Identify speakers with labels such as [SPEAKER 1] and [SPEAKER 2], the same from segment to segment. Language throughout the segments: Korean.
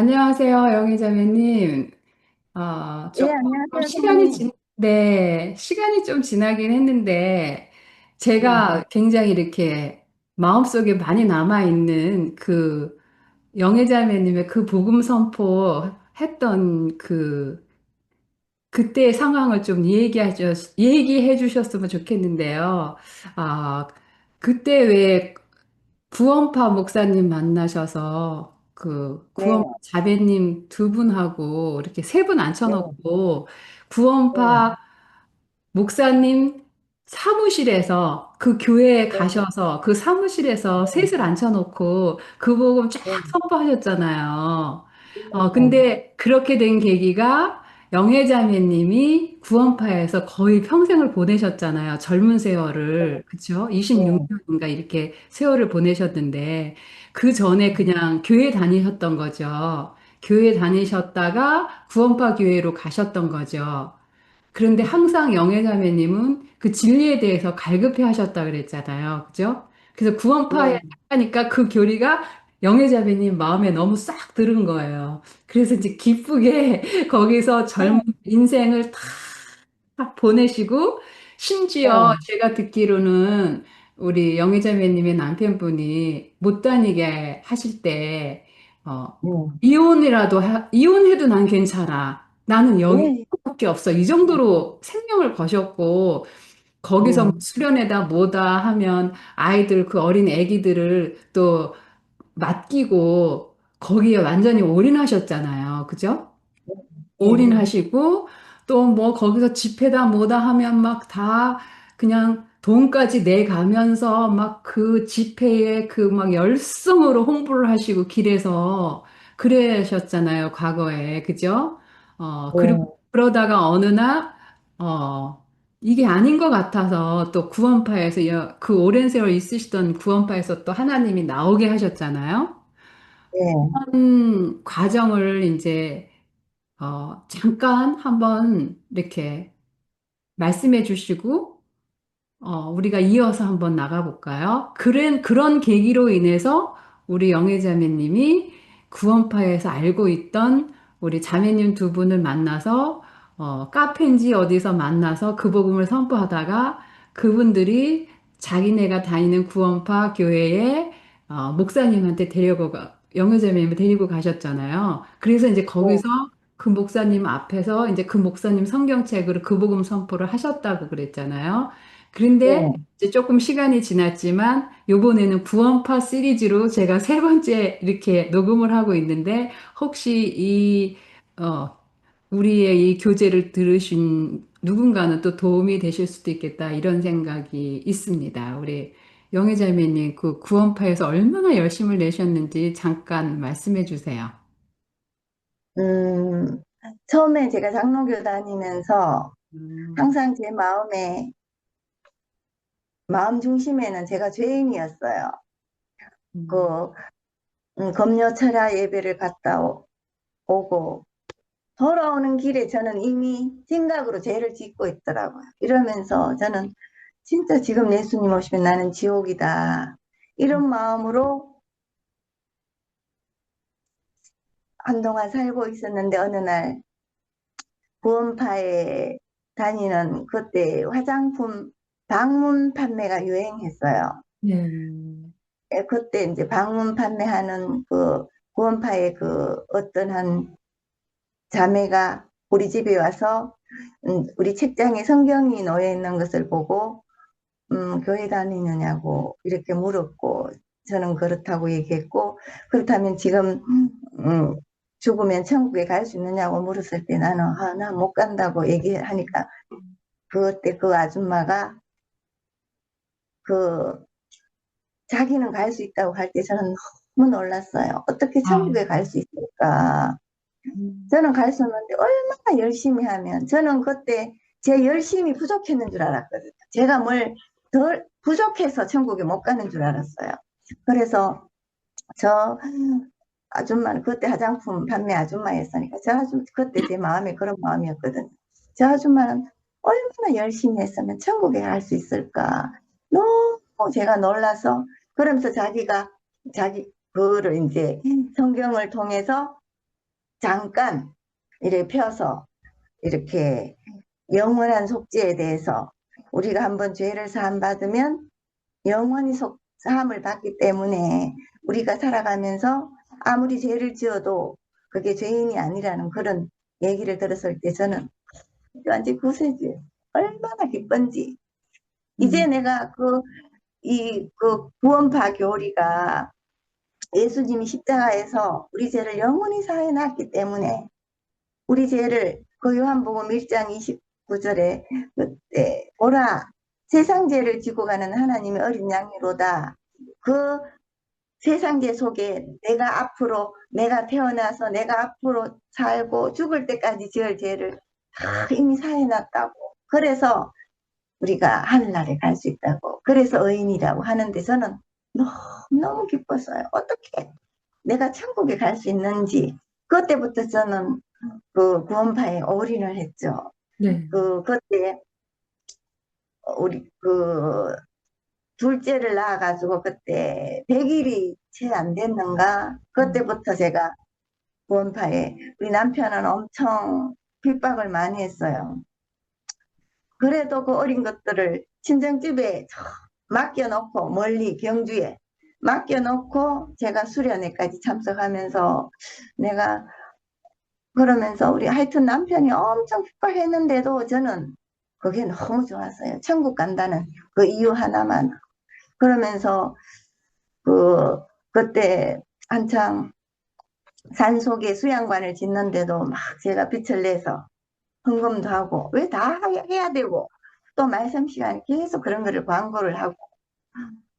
[SPEAKER 1] 안녕하세요, 영희자매님.
[SPEAKER 2] 예,
[SPEAKER 1] 조금
[SPEAKER 2] 안녕하세요, 성우님.
[SPEAKER 1] 네, 시간이 좀 지나긴 했는데,
[SPEAKER 2] 예,
[SPEAKER 1] 제가 굉장히 이렇게 마음속에 많이 남아있는 그 영희자매님의 그 복음 선포 했던 그때의 상황을 좀 얘기해 주셨으면 좋겠는데요. 아, 그때 왜 구원파 목사님 만나셔서 그
[SPEAKER 2] 네,
[SPEAKER 1] 구원파 자매님 두 분하고 이렇게 세 분
[SPEAKER 2] 네,
[SPEAKER 1] 앉혀놓고
[SPEAKER 2] 네,
[SPEAKER 1] 구원파 목사님 사무실에서 그 교회에
[SPEAKER 2] 네,
[SPEAKER 1] 가셔서 그 사무실에서
[SPEAKER 2] 네,
[SPEAKER 1] 셋을 앉혀놓고 그 복음 쫙
[SPEAKER 2] 네,
[SPEAKER 1] 선포하셨잖아요.
[SPEAKER 2] 네,
[SPEAKER 1] 근데 그렇게 된 계기가 영애자매님이 구원파에서 거의 평생을 보내셨잖아요. 젊은 세월을. 그쵸?
[SPEAKER 2] 네,
[SPEAKER 1] 26년인가 이렇게 세월을 보내셨는데 그 전에 그냥 교회 다니셨던 거죠. 교회 다니셨다가 구원파 교회로 가셨던 거죠. 그런데 항상 영애자매님은 그 진리에 대해서 갈급해 하셨다 그랬잖아요. 그죠? 그래서 구원파에
[SPEAKER 2] 네,
[SPEAKER 1] 하니까 그 교리가 영애자매님 마음에 너무 싹 들은 거예요. 그래서 이제 기쁘게 거기서 젊은 인생을 다 보내시고, 심지어
[SPEAKER 2] 네,
[SPEAKER 1] 제가 듣기로는 우리 영애자매님의 남편분이 못 다니게 하실 때,
[SPEAKER 2] 네,
[SPEAKER 1] 이혼해도 난 괜찮아. 나는
[SPEAKER 2] 네,
[SPEAKER 1] 여기밖에 없어. 이 정도로 생명을 거셨고, 거기서 뭐
[SPEAKER 2] 네,
[SPEAKER 1] 수련회다 뭐다 하면 아이들, 그 어린 애기들을 또 맡기고, 거기에 완전히 올인하셨잖아요. 그죠?
[SPEAKER 2] 네,
[SPEAKER 1] 올인하시고 또 뭐 거기서 집회다 뭐다 하면 막 다 그냥 돈까지 내가면서 막 그 집회에 그 막 열성으로 홍보를 하시고 길에서 그러셨잖아요, 과거에. 그죠? 그리고
[SPEAKER 2] 네,
[SPEAKER 1] 그러다가 어느 날 이게 아닌 것 같아서 또 구원파에서 그 오랜 세월 있으시던 구원파에서 또 하나님이 나오게 하셨잖아요.
[SPEAKER 2] 네,
[SPEAKER 1] 과정을 이제 잠깐 한번 이렇게 말씀해 주시고, 우리가 이어서 한번 나가볼까요? 그런 계기로 인해서 우리 영애 자매님이 구원파에서 알고 있던 우리 자매님 두 분을 만나서, 카페인지 어디서 만나서 그 복음을 선포하다가 그분들이 자기네가 다니는 구원파 교회에 목사님한테 영애 자매님을 데리고 가셨잖아요. 그래서 이제
[SPEAKER 2] 네,
[SPEAKER 1] 거기서 그 목사님 앞에서 이제 그 목사님 성경책으로 그 복음 선포를 하셨다고 그랬잖아요. 그런데
[SPEAKER 2] 네.
[SPEAKER 1] 이제 조금 시간이 지났지만 요번에는 구원파 시리즈로 제가 세 번째 이렇게 녹음을 하고 있는데 혹시 어, 우리의 이 교재를 들으신 누군가는 또 도움이 되실 수도 있겠다 이런 생각이 있습니다. 우리 영애자매님 그 구원파에서 얼마나 열심을 내셨는지 잠깐 말씀해 주세요.
[SPEAKER 2] 음, 처음에 제가 장로교 다니면서
[SPEAKER 1] 음,
[SPEAKER 2] 항상 제 마음 중심에는 제가 죄인이었어요.
[SPEAKER 1] 음,
[SPEAKER 2] 그, 금요 철야 예배를 오고, 돌아오는 길에 저는 이미 생각으로 죄를 짓고 있더라고요. 이러면서 저는 진짜 지금 예수님 오시면 나는 지옥이다. 이런 마음으로 한동안 살고 있었는데 어느 날 구원파에 다니는 그때 화장품 방문 판매가 유행했어요.
[SPEAKER 1] 네.
[SPEAKER 2] 예, 그때 이제 방문 판매하는 그 구원파의 그 어떤 한 자매가 우리 집에 와서 우리 책장에 성경이 놓여 있는 것을 보고 교회 다니느냐고 이렇게 물었고, 저는 그렇다고 얘기했고, 그렇다면 지금, 죽으면 천국에 갈 수 있느냐고 물었을 때 나는, 나 못 간다고 얘기하니까, 그때 그 아줌마가 그, 자기는 갈 수 있다고 할 때 저는 너무 놀랐어요. 어떻게
[SPEAKER 1] 아,
[SPEAKER 2] 천국에 갈 수 있을까?
[SPEAKER 1] 음,
[SPEAKER 2] 저는 갈 수 있는데 얼마나 열심히 하면, 저는 그때 제 열심이 부족했는 줄 알았거든요. 제가 뭘 덜 부족해서 천국에 못 가는 줄 알았어요. 그래서 저 아줌마는 그때 화장품 판매 아줌마였으니까 그때 제 마음에 그런 마음이었거든요. 저 아줌마는 얼마나 열심히 했으면 천국에 갈 수 있을까? 너무 제가 놀라서, 그러면서 자기 그거를 이제 성경을 통해서 잠깐 이렇게 펴서 이렇게 영원한 속죄에 대해서 우리가 한번 죄를 사함 받으면 영원히 사함을 받기 때문에 우리가 살아가면서 아무리 죄를 지어도 그게 죄인이 아니라는 그런 얘기를 들었을 때 저는 완전 구세주예요. 얼마나 기쁜지. 이제
[SPEAKER 1] 음,
[SPEAKER 2] 내가 그 구원파 교리가 예수님이 십자가에서 우리 죄를 영원히 사해 놨기 때문에 우리 죄를 그 요한복음 1장 29절에 그때 오라 세상 죄를 지고 가는 하나님의 어린 양이로다. 그 세상 죄 속에 내가 태어나서 내가 앞으로 살고 죽을 때까지 지을 죄를 다 이미 사해놨다고. 그래서 우리가 하늘나라에 갈 수 있다고. 그래서 의인이라고 하는데 저는 너무너무 기뻤어요. 어떻게 내가 천국에 갈 수 있는지. 그때부터 저는 그 구원파에 올인을 했죠.
[SPEAKER 1] 네.
[SPEAKER 2] 그때 우리 둘째를 낳아가지고 그때 100일이 채 안 됐는가? 그때부터 제가 구원파에 우리 남편은 엄청 핍박을 많이 했어요. 그래도 그 어린 것들을 친정집에 맡겨놓고 멀리 경주에 맡겨놓고 제가 수련회까지 참석하면서 내가 그러면서 우리 하여튼 남편이 엄청 핍박했는데도 저는 그게 너무 좋았어요. 천국 간다는 그 이유 하나만. 그러면서 그때 한창 산속에 수양관을 짓는데도 막 제가 빛을 내서 헌금도 하고 왜 다 해야 되고 또 말씀 시간에 계속 그런 거를 광고를 하고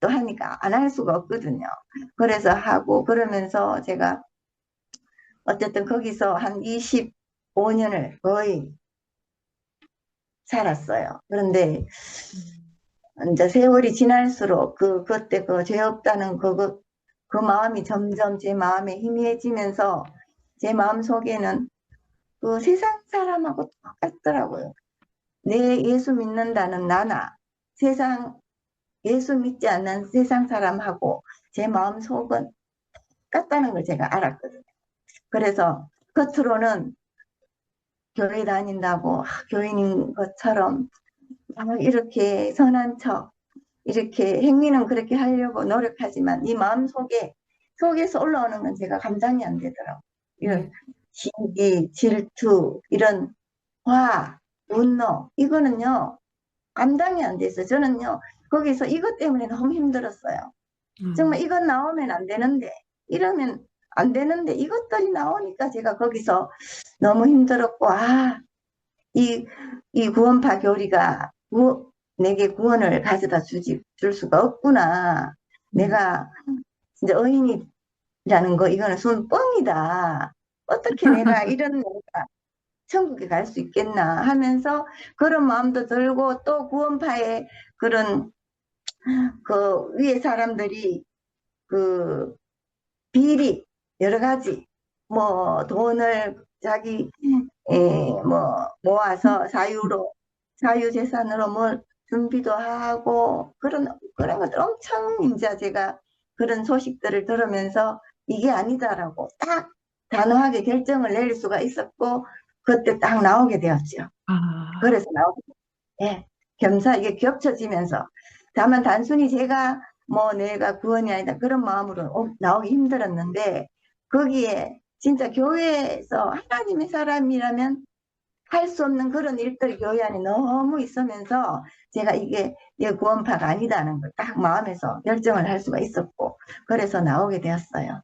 [SPEAKER 2] 또 하니까 안 할 수가 없거든요. 그래서 하고 그러면서 제가 어쨌든 거기서 한 25년을 거의 살았어요. 그런데 이제 세월이 지날수록 그때 그 죄 없다는 그 마음이 점점 제 마음에 희미해지면서 제 마음 속에는 그 세상 사람하고 똑같더라고요. 내 예수 믿는다는 나나 세상 예수 믿지 않는 세상 사람하고 제 마음 속은 똑같다는 걸 제가 알았거든요. 그래서 겉으로는 교회 다닌다고 교인인 것처럼 막 이렇게 선한 척 이렇게 행위는 그렇게 하려고 노력하지만 이 마음 속에서 올라오는 건 제가 감당이 안 되더라고요.
[SPEAKER 1] 네.
[SPEAKER 2] 이런 시기, 질투, 이런 화, 분노 이거는요 감당이 안 됐어요. 저는요 거기서 이것 때문에 너무 힘들었어요. 정말 이것 나오면 안 되는데 이러면 안 되는데 이것들이 나오니까 제가 거기서 너무 힘들었고 이, 이 구원파 교리가 내게 구원을 가져다 줄 수가 없구나.
[SPEAKER 1] 음.
[SPEAKER 2] 내가 진짜 의인이라는 거 이거는 손 뻥이다. 어떻게 내가 이런 내가 천국에 갈 수 있겠나 하면서 그런 마음도 들고 또 구원파의 그런 그 위에 사람들이 그 비리 여러 가지 뭐 돈을 자기 뭐 모아서 자유재산으로 뭘 준비도 하고 그런 것들 엄청 이제 제가 그런 소식들을 들으면서 이게 아니다라고 딱 단호하게 결정을 내릴 수가 있었고 그때 딱 나오게 되었죠.
[SPEAKER 1] 아,
[SPEAKER 2] 그래서 나오게 예, 겸사 이게 겹쳐지면서 다만 단순히 제가 뭐 내가 구원이 아니다 그런 마음으로 나오기 힘들었는데 거기에 진짜 교회에서 하나님의 사람이라면 할 수 없는 그런 일들이 교회 안에 너무 있으면서 제가 이게 구원파가 아니다는 걸 딱 마음에서 결정을 할 수가 있었고 그래서 나오게 되었어요.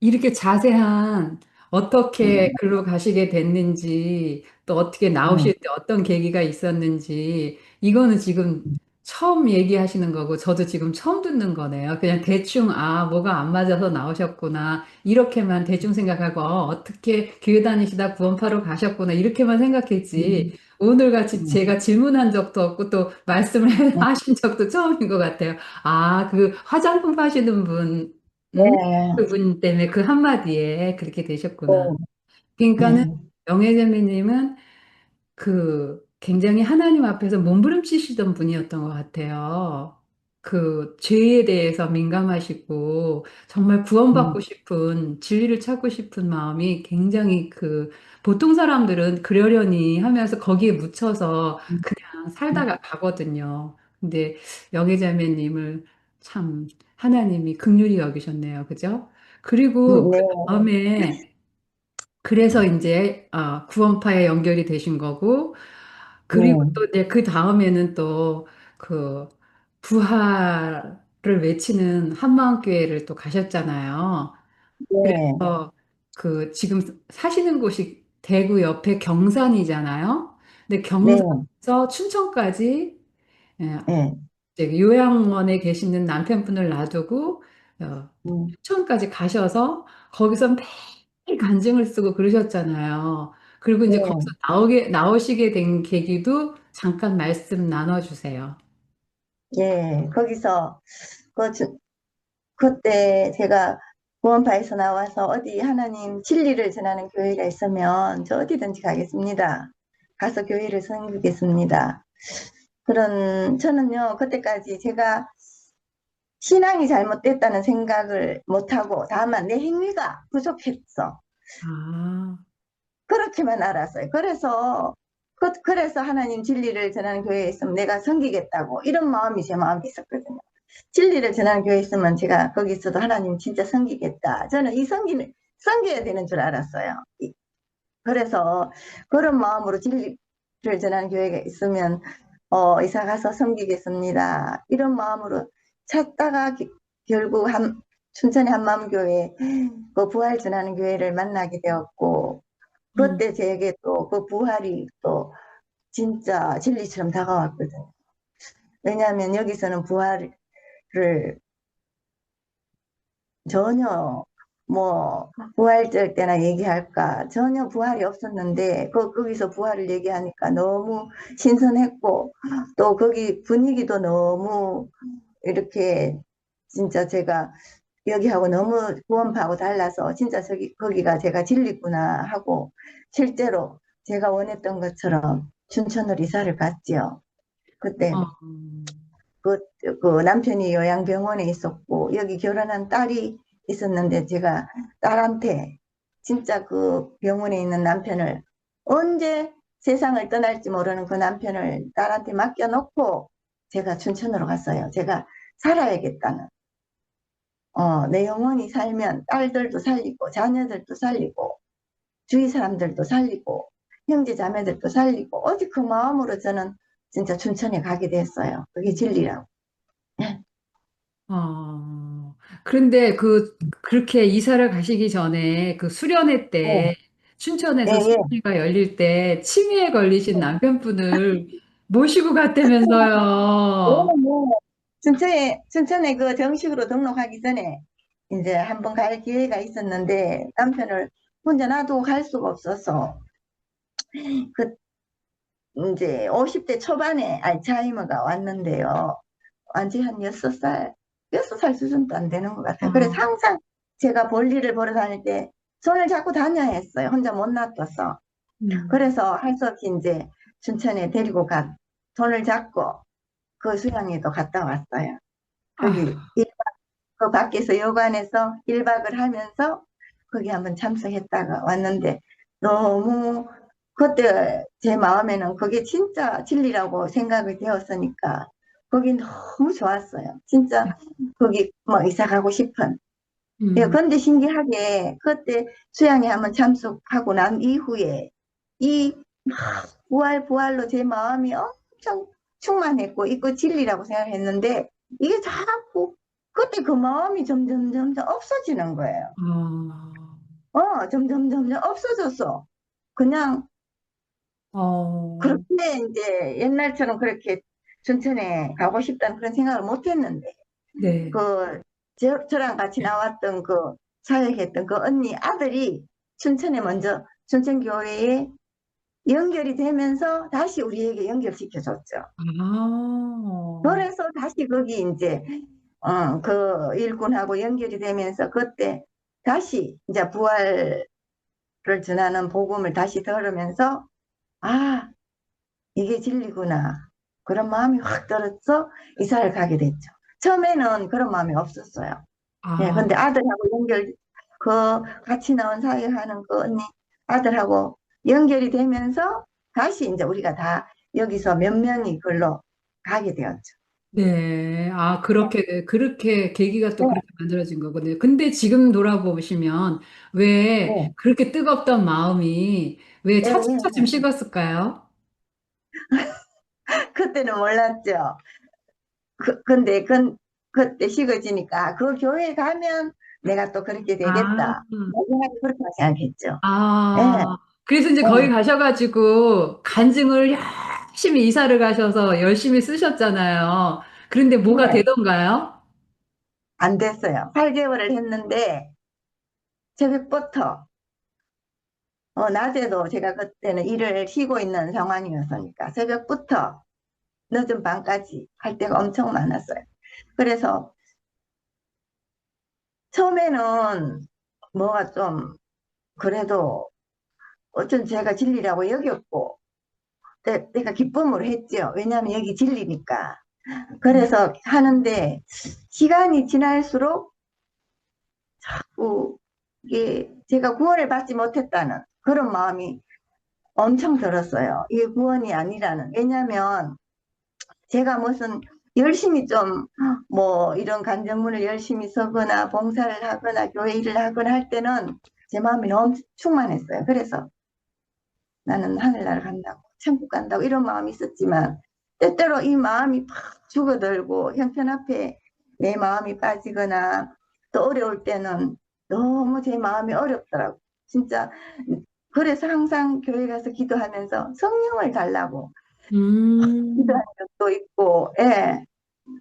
[SPEAKER 1] 이렇게 자세한
[SPEAKER 2] 음,
[SPEAKER 1] 어떻게 글로 가시게 됐는지, 또 어떻게
[SPEAKER 2] 음,
[SPEAKER 1] 나오실 때 어떤 계기가 있었는지, 이거는 지금 처음 얘기하시는 거고, 저도 지금 처음 듣는 거네요. 그냥 대충, 뭐가 안 맞아서 나오셨구나. 이렇게만 대충 생각하고, 어떻게 교회 다니시다 구원파로 가셨구나. 이렇게만 생각했지. 오늘 같이
[SPEAKER 2] 음,
[SPEAKER 1] 제가 질문한 적도 없고, 또 말씀을
[SPEAKER 2] 음,
[SPEAKER 1] 하신 적도 처음인 것 같아요. 그 화장품 파시는 분,
[SPEAKER 2] 네,
[SPEAKER 1] 그분 때문에 그 한마디에 그렇게 되셨구나.
[SPEAKER 2] 네,
[SPEAKER 1] 그러니까는
[SPEAKER 2] 네.
[SPEAKER 1] 영애자매님은 굉장히 하나님 앞에서 몸부림치시던 분이었던 것 같아요. 그 죄에 대해서 민감하시고 정말 구원받고
[SPEAKER 2] 음,
[SPEAKER 1] 싶은 진리를 찾고 싶은 마음이 굉장히 그 보통 사람들은 그러려니 하면서 거기에 묻혀서
[SPEAKER 2] 음,
[SPEAKER 1] 그냥 살다가 가거든요. 근데 영애자매님을 참 하나님이 긍휼히 여기셨네요. 그죠? 그리고 그
[SPEAKER 2] 네,
[SPEAKER 1] 다음에 그래서 이제 구원파에 연결이 되신 거고 그리고
[SPEAKER 2] 네,
[SPEAKER 1] 또 이제 그 다음에는 또 그 부활을 외치는 한마음교회를 또 가셨잖아요.
[SPEAKER 2] 네,
[SPEAKER 1] 그래서 그 지금 사시는 곳이 대구 옆에 경산이잖아요. 근데
[SPEAKER 2] 네,
[SPEAKER 1] 경산에서 춘천까지 예,
[SPEAKER 2] 네,
[SPEAKER 1] 이제 요양원에 계시는 남편분을 놔두고
[SPEAKER 2] 음,
[SPEAKER 1] 춘천까지 가셔서 거기서 매일 간증을 쓰고 그러셨잖아요. 그리고 이제
[SPEAKER 2] 네,
[SPEAKER 1] 거기서 나오시게 된 계기도 잠깐 말씀 나눠주세요.
[SPEAKER 2] 예, 거기서 그 그때 제가 구원파에서 나와서 어디 하나님 진리를 전하는 교회가 있으면 저 어디든지 가겠습니다. 가서 교회를 섬기겠습니다. 그런 저는요 그때까지 제가 신앙이 잘못됐다는 생각을 못하고 다만 내 행위가 부족했어.
[SPEAKER 1] 아,
[SPEAKER 2] 그렇게만 알았어요. 그래서 하나님 진리를 전하는 교회에 있으면 내가 섬기겠다고 이런 마음이 제 마음에 있었거든요. 진리를 전하는 교회에 있으면 제가 거기 있어도 하나님 진짜 섬기겠다. 저는 섬겨야 되는 줄 알았어요. 그래서 그런 마음으로 진리를 전하는 교회가 있으면 이사 가서 섬기겠습니다. 이런 마음으로 찾다가 결국 춘천의 한마음교회 그 부활 전하는 교회를 만나게 되었고
[SPEAKER 1] 음,
[SPEAKER 2] 그때 제게 또 그 부활이 또 진짜 진리처럼 다가왔거든요. 왜냐하면 여기서는 부활을 전혀 뭐 부활절 때나 얘기할까 전혀 부활이 없었는데 거기서 부활을 얘기하니까 너무 신선했고 또 거기 분위기도 너무 이렇게 진짜 제가 여기하고 너무 구원파하고 달라서 진짜 거기가 제가 진리구나 하고 실제로 제가 원했던 것처럼 춘천으로 이사를 갔지요. 그때
[SPEAKER 1] 어,
[SPEAKER 2] 그, 그 남편이 요양병원에 있었고 여기 결혼한 딸이 있었는데 제가 딸한테 진짜 그 병원에 있는 남편을 언제 세상을 떠날지 모르는 그 남편을 딸한테 맡겨놓고 제가 춘천으로 갔어요. 제가 살아야겠다는. 내 영혼이 살면 딸들도 살리고 자녀들도 살리고 주위 사람들도 살리고 형제 자매들도 살리고 오직 그 마음으로 저는 진짜 춘천에 가게 됐어요. 그게 진리라고.
[SPEAKER 1] 그런데 그렇게 이사를 가시기 전에 그 수련회 때,
[SPEAKER 2] 예,
[SPEAKER 1] 춘천에서
[SPEAKER 2] 예.
[SPEAKER 1] 수련회가 열릴 때 치매에 걸리신 남편분을 모시고 갔다면서요.
[SPEAKER 2] 저는 뭐, 춘천에 그 정식으로 등록하기 전에 이제 한번 갈 기회가 있었는데 남편을 혼자 놔두고 갈 수가 없어서 그 이제 50대 초반에 알츠하이머가 왔는데요. 완전 한 6살 수준도 안 되는 것 같아요. 그래서
[SPEAKER 1] 아,
[SPEAKER 2] 항상 제가 볼일을 보러 다닐 때 손을 잡고 다녀야 했어요. 혼자 못 놔둬서.
[SPEAKER 1] 음.
[SPEAKER 2] 그래서 할 수 없이 이제 춘천에 데리고 손을 잡고 그 수양에도 갔다 왔어요. 거기
[SPEAKER 1] 아,
[SPEAKER 2] 그 밖에서 여관에서 1박을 하면서 거기 한번 참석했다가 왔는데 너무 그때 제 마음에는 그게 진짜 진리라고 생각이 되었으니까 거기 너무 좋았어요. 진짜 거기 뭐 이사 가고 싶은. 예,
[SPEAKER 1] 음.
[SPEAKER 2] 근데 신기하게 그때 수양에 한번 참석하고 난 이후에 이 부활로 제 마음이 엄청 충만했고 이거 진리라고 생각했는데 이게 자꾸 그때 그 마음이 점점 없어지는 거예요.
[SPEAKER 1] 아,
[SPEAKER 2] 점점 없어졌어. 그냥
[SPEAKER 1] 어,
[SPEAKER 2] 그렇게 이제 옛날처럼 그렇게 춘천에 가고 싶다는 그런 생각을 못 했는데
[SPEAKER 1] 네.
[SPEAKER 2] 그 저랑 같이 나왔던 그 사역했던 그 언니 아들이 춘천에 먼저 춘천교회에 연결이 되면서 다시 우리에게 연결시켜 줬죠.
[SPEAKER 1] 아,
[SPEAKER 2] 그래서 다시 거기 이제 그 일꾼하고 연결이 되면서 그때 다시 이제 부활을 전하는 복음을 다시 들으면서 아 이게 진리구나 그런 마음이 확 들어서 이사를 가게 됐죠. 처음에는 그런 마음이 없었어요. 예,
[SPEAKER 1] 아,
[SPEAKER 2] 근데 아들하고 그 같이 나온 사회하는 그 언니 아들하고 연결이 되면서 다시 이제 우리가 다 여기서 몇 명이 글로 가게 되었죠.
[SPEAKER 1] 네. 아, 그렇게 계기가 또
[SPEAKER 2] 네,
[SPEAKER 1] 그렇게 만들어진 거거든요. 근데 지금 돌아보시면 왜
[SPEAKER 2] 네,
[SPEAKER 1] 그렇게 뜨겁던 마음이 왜
[SPEAKER 2] 네, 네,
[SPEAKER 1] 차츰차츰
[SPEAKER 2] 네.
[SPEAKER 1] 식었을까요?
[SPEAKER 2] 그때는 몰랐죠. 근데 그때 식어지니까 그 교회 가면 내가 또 그렇게
[SPEAKER 1] 아,
[SPEAKER 2] 되겠다. 마지막에 그렇게 생각했죠. 예,
[SPEAKER 1] 아. 그래서 이제 거기
[SPEAKER 2] 예,
[SPEAKER 1] 가셔가지고 간증을 열심히 이사를 가셔서 열심히 쓰셨잖아요. 그런데 뭐가
[SPEAKER 2] 네.
[SPEAKER 1] 되던가요?
[SPEAKER 2] 안 됐어요. 8개월을 했는데 새벽부터 낮에도 제가 그때는 일을 쉬고 있는 상황이었으니까 새벽부터 늦은 밤까지 할 때가 엄청 많았어요. 그래서 처음에는 뭐가 좀 그래도 어쩐 제가 진리라고 여겼고 내가 기쁨으로 했죠. 왜냐하면 여기 진리니까. 그래서 하는데 시간이 지날수록 이게 제가 구원을 받지 못했다는 그런 마음이 엄청 들었어요. 이게 구원이 아니라는. 왜냐하면 제가 무슨 열심히 좀 뭐 이런 간증문을 열심히 써거나 봉사를 하거나 교회 일을 하거나 할 때는 제 마음이 너무 충만했어요. 그래서 나는 하늘나라 간다고 천국 간다고 이런 마음이 있었지만 때때로 이 마음이 팍 죽어들고 형편 앞에 내 마음이 빠지거나 또 어려울 때는 너무 제 마음이 어렵더라고. 진짜 그래서 항상 교회 가서 기도하면서 성령을 달라고
[SPEAKER 1] 음,
[SPEAKER 2] 기도하는 적도 있고, 예.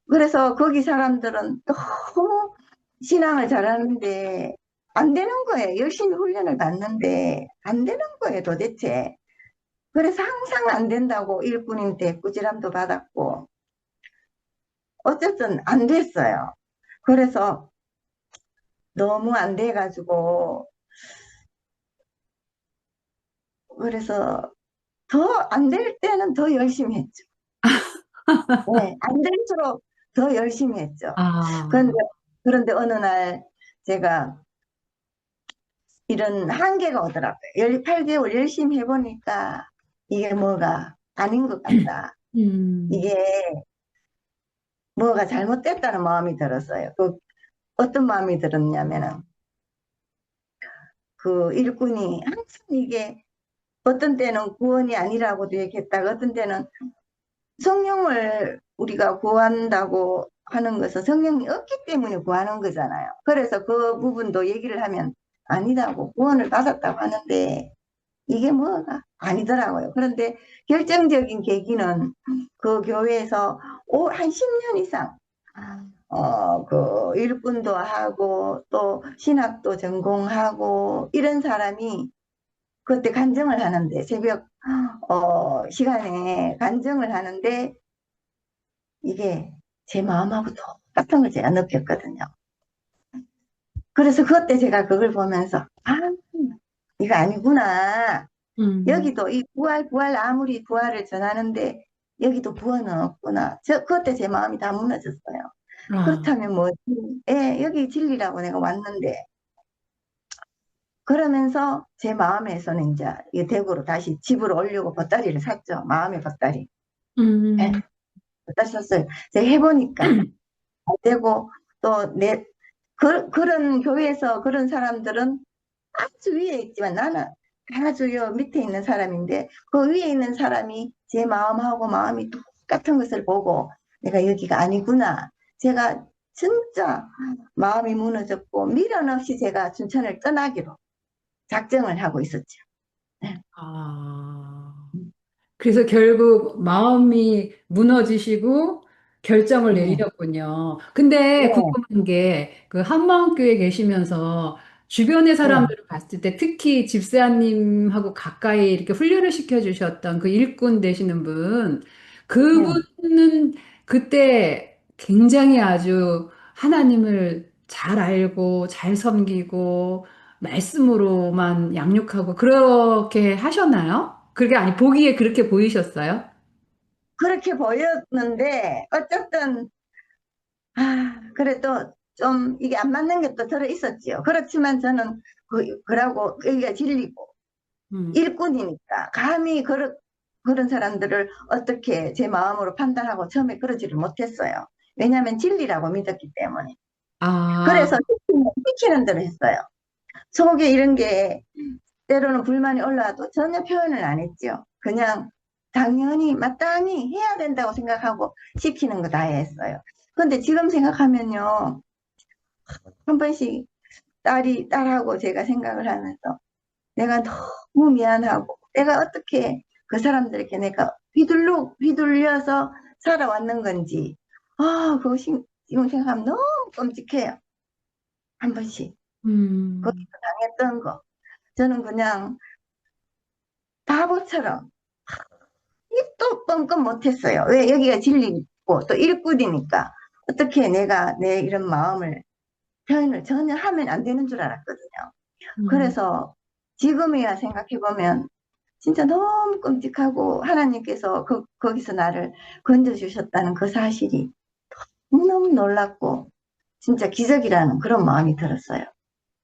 [SPEAKER 2] 그래서 거기 사람들은 너무 신앙을 잘하는데 안 되는 거예요. 열심히 훈련을 받는데 안 되는 거예요, 도대체. 그래서 항상 안 된다고 일꾼인데 꾸지람도 받았고 어쨌든 안 됐어요. 그래서 너무 안 돼가지고 그래서 더 안 될 때는 더 열심히 했죠. 네, 안 될수록 더 열심히 했죠. 그런데,
[SPEAKER 1] 아,
[SPEAKER 2] 그런데 어느 날 제가 이런 한계가 오더라고요. 8개월 열심히 해보니까 이게 뭐가 아닌 것 같다.
[SPEAKER 1] 음,
[SPEAKER 2] 이게 뭐가 잘못됐다는 마음이 들었어요. 어떤 마음이 들었냐면은 그 일꾼이 항상 이게 어떤 때는 구원이 아니라고도 얘기했다가 어떤 때는 성령을 우리가 구한다고 하는 것은 성령이 없기 때문에 구하는 거잖아요. 그래서 그 부분도 얘기를 하면 아니다고 구원을 받았다고 하는데 이게 뭐가 아니더라고요. 그런데 결정적인 계기는 그 교회에서 한 10년 이상 그 일꾼도 하고 또 신학도 전공하고 이런 사람이 그때 간증을 하는데 새벽 시간에 간증을 하는데 이게 제 마음하고 똑같은 걸 제가 느꼈거든요. 그래서 그때 제가 그걸 보면서 이거 아니구나.
[SPEAKER 1] 음,
[SPEAKER 2] 여기도 이 부활 아무리 부활을 전하는데 여기도 구원은 없구나. 그때 제 마음이 다 무너졌어요.
[SPEAKER 1] 아,
[SPEAKER 2] 그렇다면 뭐지? 예, 여기 진리라고 내가 왔는데 그러면서 제 마음에서는 이제 이 대구로 다시 집으로 오려고 보따리를 샀죠. 마음의 보따리. 예,
[SPEAKER 1] 음,
[SPEAKER 2] 보따리 샀어요. 제가 해보니까 안 되고 또 그런 교회에서 그런 사람들은 아주 위에 있지만 나는 아주 요 밑에 있는 사람인데 그 위에 있는 사람이 제 마음하고 마음이 똑같은 것을 보고 내가 여기가 아니구나. 제가 진짜 마음이 무너졌고 미련 없이 제가 춘천을 떠나기로 작정을 하고 있었죠. 네.
[SPEAKER 1] 아. 그래서 결국 마음이 무너지시고 결정을
[SPEAKER 2] 네.
[SPEAKER 1] 내리셨군요. 근데
[SPEAKER 2] 네.
[SPEAKER 1] 궁금한 게 그 한마음교회 계시면서 주변의
[SPEAKER 2] 네.
[SPEAKER 1] 사람들을 봤을 때 특히 집사님하고 가까이 이렇게 훈련을 시켜주셨던 그 일꾼 되시는 분,
[SPEAKER 2] 네.
[SPEAKER 1] 그분은 그때 굉장히 아주 하나님을 잘 알고 잘 섬기고 말씀으로만 양육하고 그렇게 하셨나요? 그게 아니, 보기에 그렇게 보이셨어요?
[SPEAKER 2] 그렇게 보였는데 어쨌든 그래도 좀 이게 안 맞는 게 또 들어 있었지요. 그렇지만 저는 그러고 여기가 진리고
[SPEAKER 1] 음.
[SPEAKER 2] 일꾼이니까 감히 그런 사람들을 어떻게 제 마음으로 판단하고 처음에 그러지를 못했어요. 왜냐하면 진리라고 믿었기 때문에.
[SPEAKER 1] 아,
[SPEAKER 2] 그래서 시키는 대로 했어요. 속에 이런 게 때로는 불만이 올라와도 전혀 표현을 안 했죠. 그냥 당연히 마땅히 해야 된다고 생각하고 시키는 거 다 했어요. 근데 지금 생각하면요. 한 번씩 딸하고 제가 생각을 하면서 내가 너무 미안하고 내가 어떻게 그 사람들에게 내가 휘둘려서 살아왔는 건지 지금 생각하면 너무 끔찍해요. 한 번씩 거기서
[SPEAKER 1] 음,
[SPEAKER 2] 당했던 거 저는 그냥 바보처럼 입도 뻥끗 못했어요. 왜 여기가 진리고 또 일꾼이니까 어떻게 내가 내 이런 마음을 표현을 전혀 하면 안 되는 줄 알았거든요.
[SPEAKER 1] 음.
[SPEAKER 2] 그래서 지금이야 생각해보면 진짜 너무 끔찍하고 하나님께서 거기서 나를 건져주셨다는 그 사실이 너무 놀랍고 진짜 기적이라는 그런 마음이 들었어요.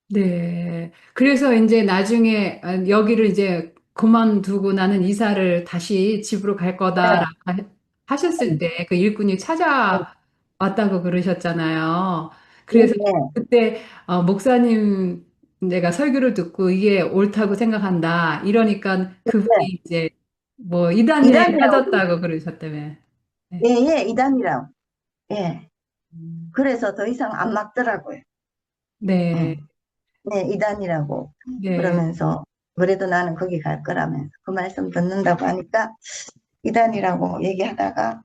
[SPEAKER 1] 네. 그래서 이제 나중에 여기를 이제 그만두고 나는 이사를 다시 집으로 갈
[SPEAKER 2] 네,
[SPEAKER 1] 거다라고 하셨을 때 그 일꾼이 찾아왔다고 그러셨잖아요.
[SPEAKER 2] 네,
[SPEAKER 1] 그래서
[SPEAKER 2] 네.
[SPEAKER 1] 그때 목사님 내가 설교를 듣고 이게 옳다고 생각한다. 이러니까
[SPEAKER 2] 네.
[SPEAKER 1] 그분이 이제 뭐 이단에
[SPEAKER 2] 이단이라고.
[SPEAKER 1] 빠졌다고 그러셨다며.
[SPEAKER 2] 예,
[SPEAKER 1] 네.
[SPEAKER 2] 예, 이단이라고. 예.
[SPEAKER 1] 음.
[SPEAKER 2] 그래서 더 이상 안 맞더라고요.
[SPEAKER 1] 네.
[SPEAKER 2] 응. 네, 이단이라고.
[SPEAKER 1] 네.
[SPEAKER 2] 그러면서 그래도 나는 거기 갈 거라면서 그 말씀 듣는다고 하니까 이단이라고 얘기하다가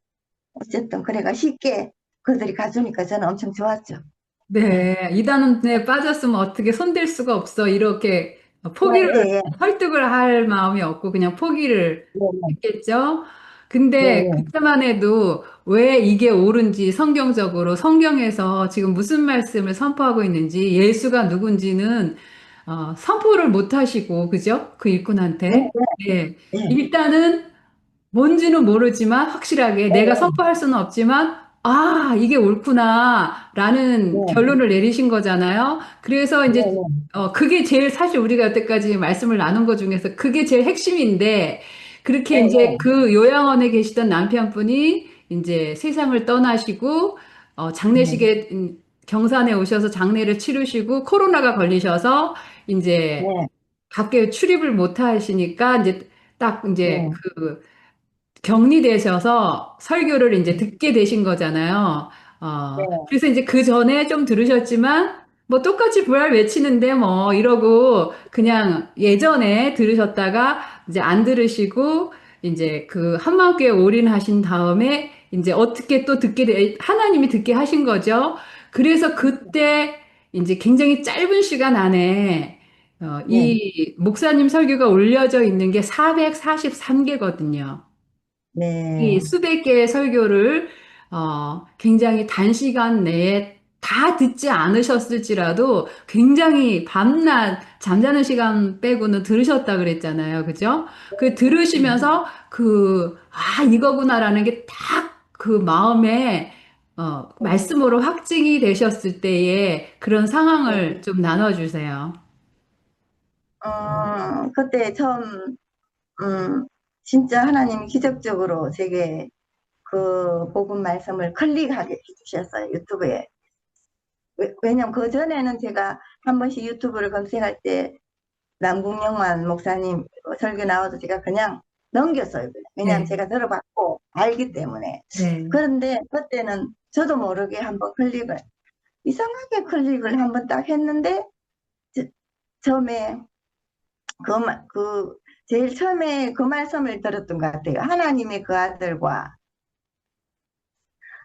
[SPEAKER 2] 어쨌든 그래가 쉽게 그들이 가주니까 저는 엄청 좋았죠. 네.
[SPEAKER 1] 네, 이단에 빠졌으면 어떻게 손댈 수가 없어. 이렇게
[SPEAKER 2] 예,
[SPEAKER 1] 포기를,
[SPEAKER 2] 예, 예.
[SPEAKER 1] 설득을 할 마음이 없고 그냥 포기를
[SPEAKER 2] 네,
[SPEAKER 1] 했겠죠.
[SPEAKER 2] 네,
[SPEAKER 1] 근데
[SPEAKER 2] 네.
[SPEAKER 1] 그때만 해도 왜 이게 옳은지 성경적으로, 성경에서 지금 무슨 말씀을 선포하고 있는지, 예수가 누군지는 선포를 못 하시고, 그죠? 그
[SPEAKER 2] 네,
[SPEAKER 1] 일꾼한테. 네.
[SPEAKER 2] 네, 네,
[SPEAKER 1] 일단은 뭔지는 모르지만 확실하게 내가 선포할 수는 없지만 아, 이게 옳구나 라는
[SPEAKER 2] 네,
[SPEAKER 1] 결론을 내리신 거잖아요. 그래서
[SPEAKER 2] 네,
[SPEAKER 1] 이제
[SPEAKER 2] 네,
[SPEAKER 1] 그게 제일 사실 우리가 여태까지 말씀을 나눈 것 중에서 그게 제일 핵심인데 그렇게
[SPEAKER 2] 네,
[SPEAKER 1] 이제
[SPEAKER 2] 네,
[SPEAKER 1] 그 요양원에 계시던 남편분이 이제 세상을 떠나시고
[SPEAKER 2] 네,
[SPEAKER 1] 장례식에 경산에 오셔서 장례를 치르시고 코로나가 걸리셔서 이제
[SPEAKER 2] 네,
[SPEAKER 1] 밖에 출입을 못 하시니까 이제 딱 이제
[SPEAKER 2] 네,
[SPEAKER 1] 그 격리되셔서 설교를 이제 듣게 되신 거잖아요.
[SPEAKER 2] 네,
[SPEAKER 1] 그래서 이제 그 전에 좀 들으셨지만, 뭐 똑같이 부활 외치는데 뭐 이러고 그냥 예전에 들으셨다가 이제 안 들으시고 이제 그 한마음교회 올인하신 다음에 이제 어떻게 또 하나님이 듣게 하신 거죠. 그래서 그때 이제 굉장히 짧은 시간 안에
[SPEAKER 2] 네,
[SPEAKER 1] 이 목사님 설교가 올려져 있는 게 443개거든요. 이
[SPEAKER 2] 네,
[SPEAKER 1] 수백 개의 설교를 굉장히 단시간 내에 다 듣지 않으셨을지라도 굉장히 밤낮 잠자는 시간 빼고는 들으셨다 그랬잖아요. 그죠? 그 들으시면서 이거구나라는 게 딱 그 마음에 말씀으로 확증이 되셨을 때의 그런 상황을
[SPEAKER 2] 네.
[SPEAKER 1] 좀 나눠주세요.
[SPEAKER 2] 그때 처음, 음, 진짜 하나님이 기적적으로 제게 그 복음 말씀을 클릭하게 해주셨어요, 유튜브에. 왜냐면 그 전에는 제가 한 번씩 유튜브를 검색할 때 남궁영만 목사님 설교 나와도 제가 그냥 넘겼어요. 그냥. 왜냐하면
[SPEAKER 1] 네,
[SPEAKER 2] 제가 들어봤고 알기 때문에.
[SPEAKER 1] 네,
[SPEAKER 2] 그런데 그때는 저도 모르게 한번 이상하게 클릭을 한번 딱 했는데, 저- 처음에 제일 처음에 그 말씀을 들었던 것 같아요.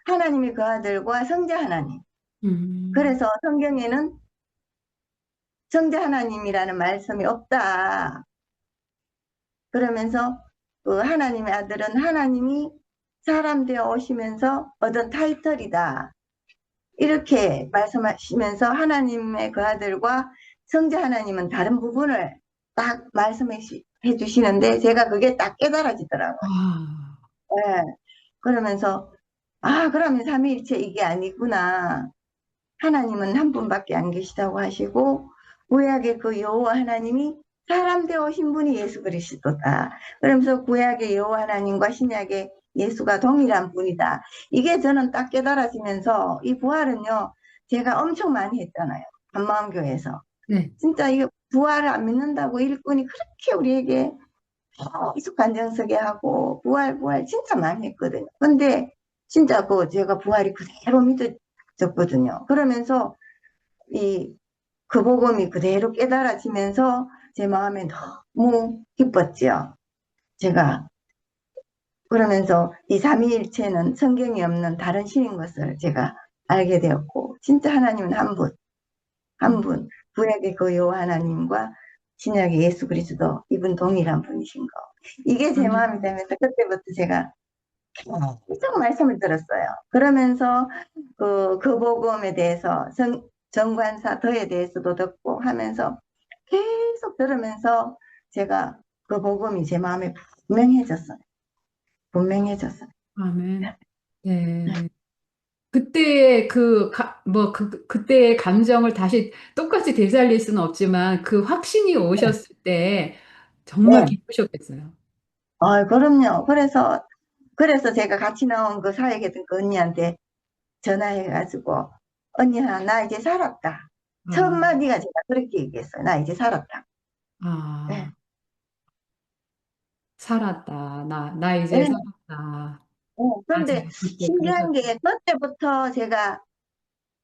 [SPEAKER 2] 하나님의 그 아들과 성자 하나님.
[SPEAKER 1] 음,
[SPEAKER 2] 그래서 성경에는 성자 하나님이라는 말씀이 없다. 그러면서 그 하나님의 아들은 하나님이 사람 되어 오시면서 얻은 타이틀이다. 이렇게 말씀하시면서 하나님의 그 아들과 성자 하나님은 다른 부분을 딱 말씀해 주시는데 제가 그게 딱 깨달아지더라고요.
[SPEAKER 1] 아,
[SPEAKER 2] 예. 그러면서 아, 그러면 삼위일체 이게 아니구나. 하나님은 한 분밖에 안 계시다고 하시고 구약의 그 여호와 하나님이 사람 되어신 분이 예수 그리스도다. 그러면서 구약의 여호와 하나님과 신약의 예수가 동일한 분이다. 이게 저는 딱 깨달아지면서 이 부활은요, 제가 엄청 많이 했잖아요. 한마음교회에서.
[SPEAKER 1] 네.
[SPEAKER 2] 진짜 이 부활을 안 믿는다고 일꾼이 그렇게 우리에게 계속 간증서게 하고 부활 부활 진짜 많이 했거든요. 근데 진짜 그 제가 부활이 그대로 믿어졌거든요. 그러면서 이 그 복음이 그대로 깨달아지면서 제 마음에 너무 기뻤지요. 제가 그러면서 이 삼위일체는 성경이 없는 다른 신인 것을 제가 알게 되었고 진짜 하나님은 한 분, 한
[SPEAKER 1] 음,
[SPEAKER 2] 분, 구약의 그 여호와 하나님과 신약의 예수 그리스도 이분 동일한 분이신 거. 이게 제 마음이
[SPEAKER 1] 아멘.
[SPEAKER 2] 되면서 그때부터 제가 계속 말씀을 들었어요. 그러면서 그 복음에 대해서 정관사더에 대해서도 듣고 하면서 계속 들으면서 제가 그 복음이 제 마음에 분명해졌어요. 분명해졌어요.
[SPEAKER 1] 아멘. 네. 그때의 그때의 감정을 다시 똑같이 되살릴 수는 없지만 그 확신이 오셨을 때 정말
[SPEAKER 2] 네.
[SPEAKER 1] 기쁘셨겠어요.
[SPEAKER 2] 그럼요. 그래서 제가 같이 나온 그 사역했던 그 언니한테 전화해가지고, 언니야, 나 이제 살았다. 첫
[SPEAKER 1] 아,
[SPEAKER 2] 마디가 제가 그렇게 얘기했어요. 나 이제 살았다. 네.
[SPEAKER 1] 아, 살았다. 나 이제
[SPEAKER 2] 네.
[SPEAKER 1] 살았다.
[SPEAKER 2] 그런데
[SPEAKER 1] 맞아요. 그때
[SPEAKER 2] 신기한
[SPEAKER 1] 그러셨죠.
[SPEAKER 2] 게 그때부터 제가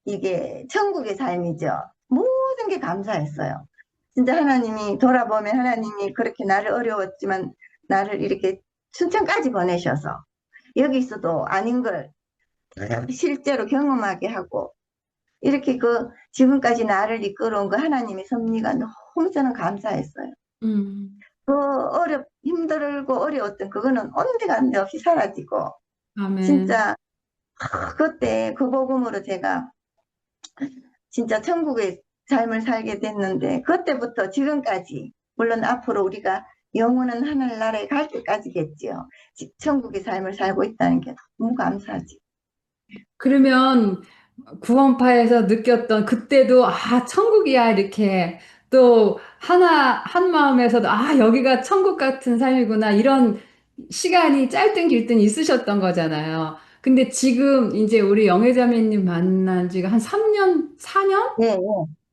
[SPEAKER 2] 이게 천국의 삶이죠. 모든 게 감사했어요. 진짜 하나님이 돌아보면 하나님이 그렇게 나를 어려웠지만 나를 이렇게 춘천까지 보내셔서 여기서도 아닌 걸 실제로 경험하게 하고 이렇게 그 지금까지 나를 이끌어온 그 하나님의 섭리가 너무 저는 감사했어요.
[SPEAKER 1] 음,
[SPEAKER 2] 힘들고 어려웠던 그거는 온데간데 없이 사라지고
[SPEAKER 1] 아멘.
[SPEAKER 2] 진짜 그때 그 복음으로 제가 진짜 천국의 삶을 살게 됐는데 그때부터 지금까지 물론 앞으로 우리가 영원한 하늘나라에 갈 때까지겠지요. 천국의 삶을 살고 있다는 게 너무 감사하지.
[SPEAKER 1] 그러면 구원파에서 느꼈던 그때도 천국이야 이렇게 또 한 마음에서도 여기가 천국 같은 삶이구나 이런 시간이 짧든 길든 있으셨던 거잖아요. 근데 지금 이제 우리 영애자매님 만난 지가 한 3년, 4년?
[SPEAKER 2] 예, 예.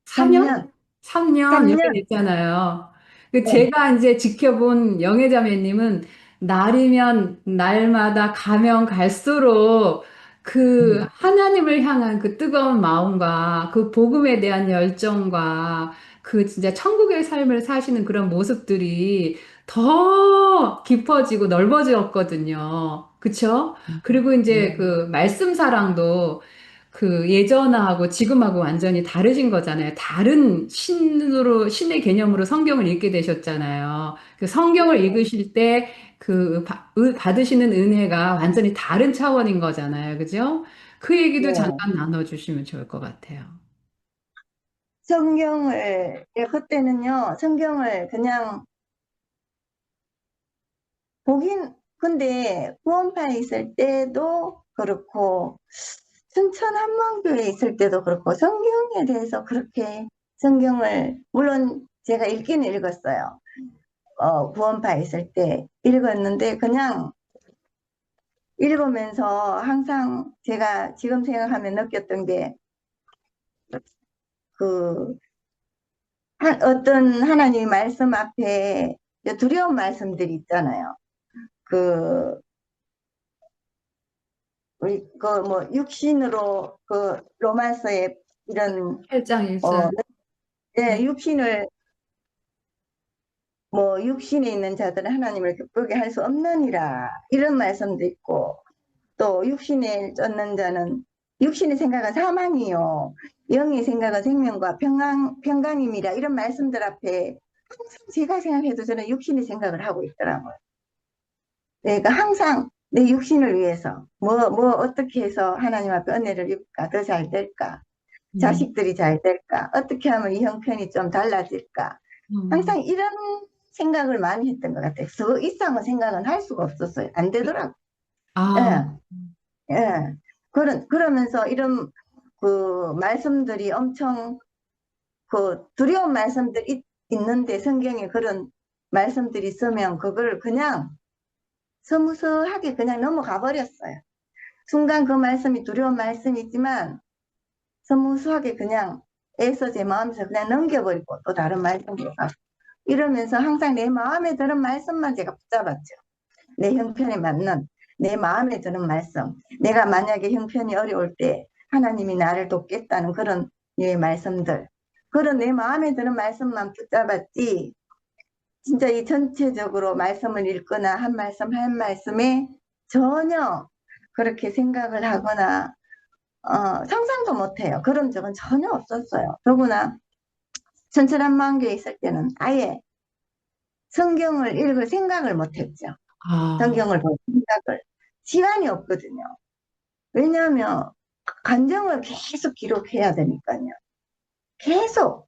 [SPEAKER 1] 4년?
[SPEAKER 2] 3년,
[SPEAKER 1] 3년 이렇게
[SPEAKER 2] 3년.
[SPEAKER 1] 됐잖아요. 그
[SPEAKER 2] 예.
[SPEAKER 1] 제가 이제 지켜본 영애자매님은 날이면 날마다 가면 갈수록 그
[SPEAKER 2] 음,
[SPEAKER 1] 하나님을 향한 그 뜨거운 마음과 그 복음에 대한 열정과 그 진짜 천국의 삶을 사시는 그런 모습들이 더 깊어지고 넓어졌거든요. 그쵸? 그리고 이제
[SPEAKER 2] 네.
[SPEAKER 1] 그 말씀 사랑도 그 예전하고 지금하고 완전히 다르신 거잖아요. 다른 신의 개념으로 성경을 읽게 되셨잖아요. 그 성경을 읽으실 때 그 받으시는 은혜가 완전히 다른 차원인 거잖아요. 그죠? 그 얘기도
[SPEAKER 2] 네.
[SPEAKER 1] 잠깐 나눠주시면 좋을 것 같아요.
[SPEAKER 2] 그때는요, 성경을 그냥 근데 구원파에 있을 때도 그렇고, 춘천 한문교에 있을 때도 그렇고, 성경에 대해서 그렇게 물론 제가 읽기는 읽었어요. 구원파에 있을 때 읽었는데, 그냥 읽으면서 항상 제가 지금 생각하면 느꼈던 게, 그, 어떤 하나님의 말씀 앞에 두려운 말씀들이 있잖아요. 그, 우리, 육신으로, 로마서에 이런,
[SPEAKER 1] 8장
[SPEAKER 2] 어,
[SPEAKER 1] 1절.
[SPEAKER 2] 예, 육신에 있는 자들은 하나님을 기쁘게 할 수 없느니라. 이런 말씀도 있고, 또 육신에 쫓는 자는, 육신의 생각은 사망이요. 영의 생각은 생명과 평강임이라. 이런 말씀들 앞에 항상 제가 생각해도 저는 육신의 생각을 하고 있더라고요. 그러니까 항상 내 육신을 위해서 어떻게 해서 하나님 앞에 은혜를 입을까? 더 잘 될까?
[SPEAKER 1] 음,
[SPEAKER 2] 자식들이 잘 될까? 어떻게 하면 이 형편이 좀 달라질까?
[SPEAKER 1] 음.
[SPEAKER 2] 항상 이런 생각을 많이 했던 것 같아요. 그 이상의 생각은 할 수가 없었어요. 안 되더라고요. 예.
[SPEAKER 1] 아,
[SPEAKER 2] 예. 그러면서 이런 그 말씀들이 엄청 그 두려운 말씀들이 있는데 성경에 그런 말씀들이 있으면 그걸 그냥 서무서하게 그냥 넘어가 버렸어요. 순간 그 말씀이 두려운 말씀이지만 서무서하게 그냥 애써 제 마음에서 그냥 넘겨버리고 또 다른 말씀으로 가고 이러면서 항상 내 마음에 드는 말씀만 제가 붙잡았죠. 내 형편에 맞는 내 마음에 드는 말씀. 내가 만약에 형편이 어려울 때 하나님이 나를 돕겠다는 그런 류의 말씀들. 그런 내 마음에 드는 말씀만 붙잡았지. 진짜 이 전체적으로 말씀을 읽거나 한 말씀 한 말씀에 전혀 그렇게 생각을 하거나 상상도 못해요. 그런 적은 전혀 없었어요. 더구나 천천한마음교에 있을 때는 아예 성경을 읽을 생각을 못했죠.
[SPEAKER 1] 아,
[SPEAKER 2] 성경을 볼 생각을. 시간이 없거든요. 왜냐하면 감정을 계속 기록해야 되니까요. 계속,